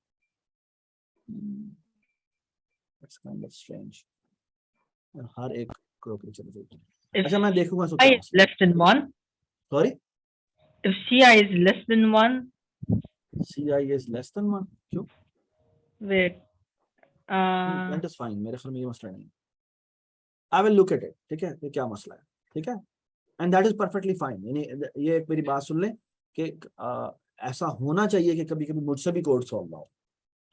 It's kind of strange। हर एक रो के लिए चलना चाहिए। अच्छा मैं देखूंगा इसको Ci क्या is less than 1. Sorry, If Ci is less than 1, C I is less than 1, क्यों? wait. दैट इज फाइन, मेरे ख्याल में ये मसला नहीं है। I will look at it, ठीक है, ये क्या मसला है, ठीक है। And that is perfectly fine. यानी ये एक मेरी बात सुन लें कि ऐसा होना चाहिए कि कभी कभी मुझसे भी कोड सॉल्व ना हो,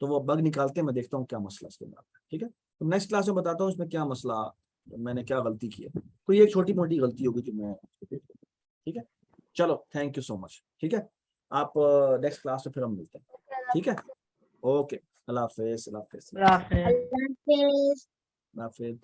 तो वो बग निकालते हैं, मैं देखता हूँ क्या मसला इसके अंदर, ठीक है। तो नेक्स्ट क्लास में बताता हूँ इसमें क्या मसला, मैंने क्या गलती की है, कोई एक छोटी मोटी गलती होगी जो मैं, ठीक है। चलो थैंक यू सो मच, ठीक है। आप नेक्स्ट क्लास में फिर हम मिलते हैं, ठीक है। ओके, अल्लाह हाफिज़, अल्लाह हाफिज़, Graph है। अल्लाह हाफिज़। अल्लाह हाफिज़।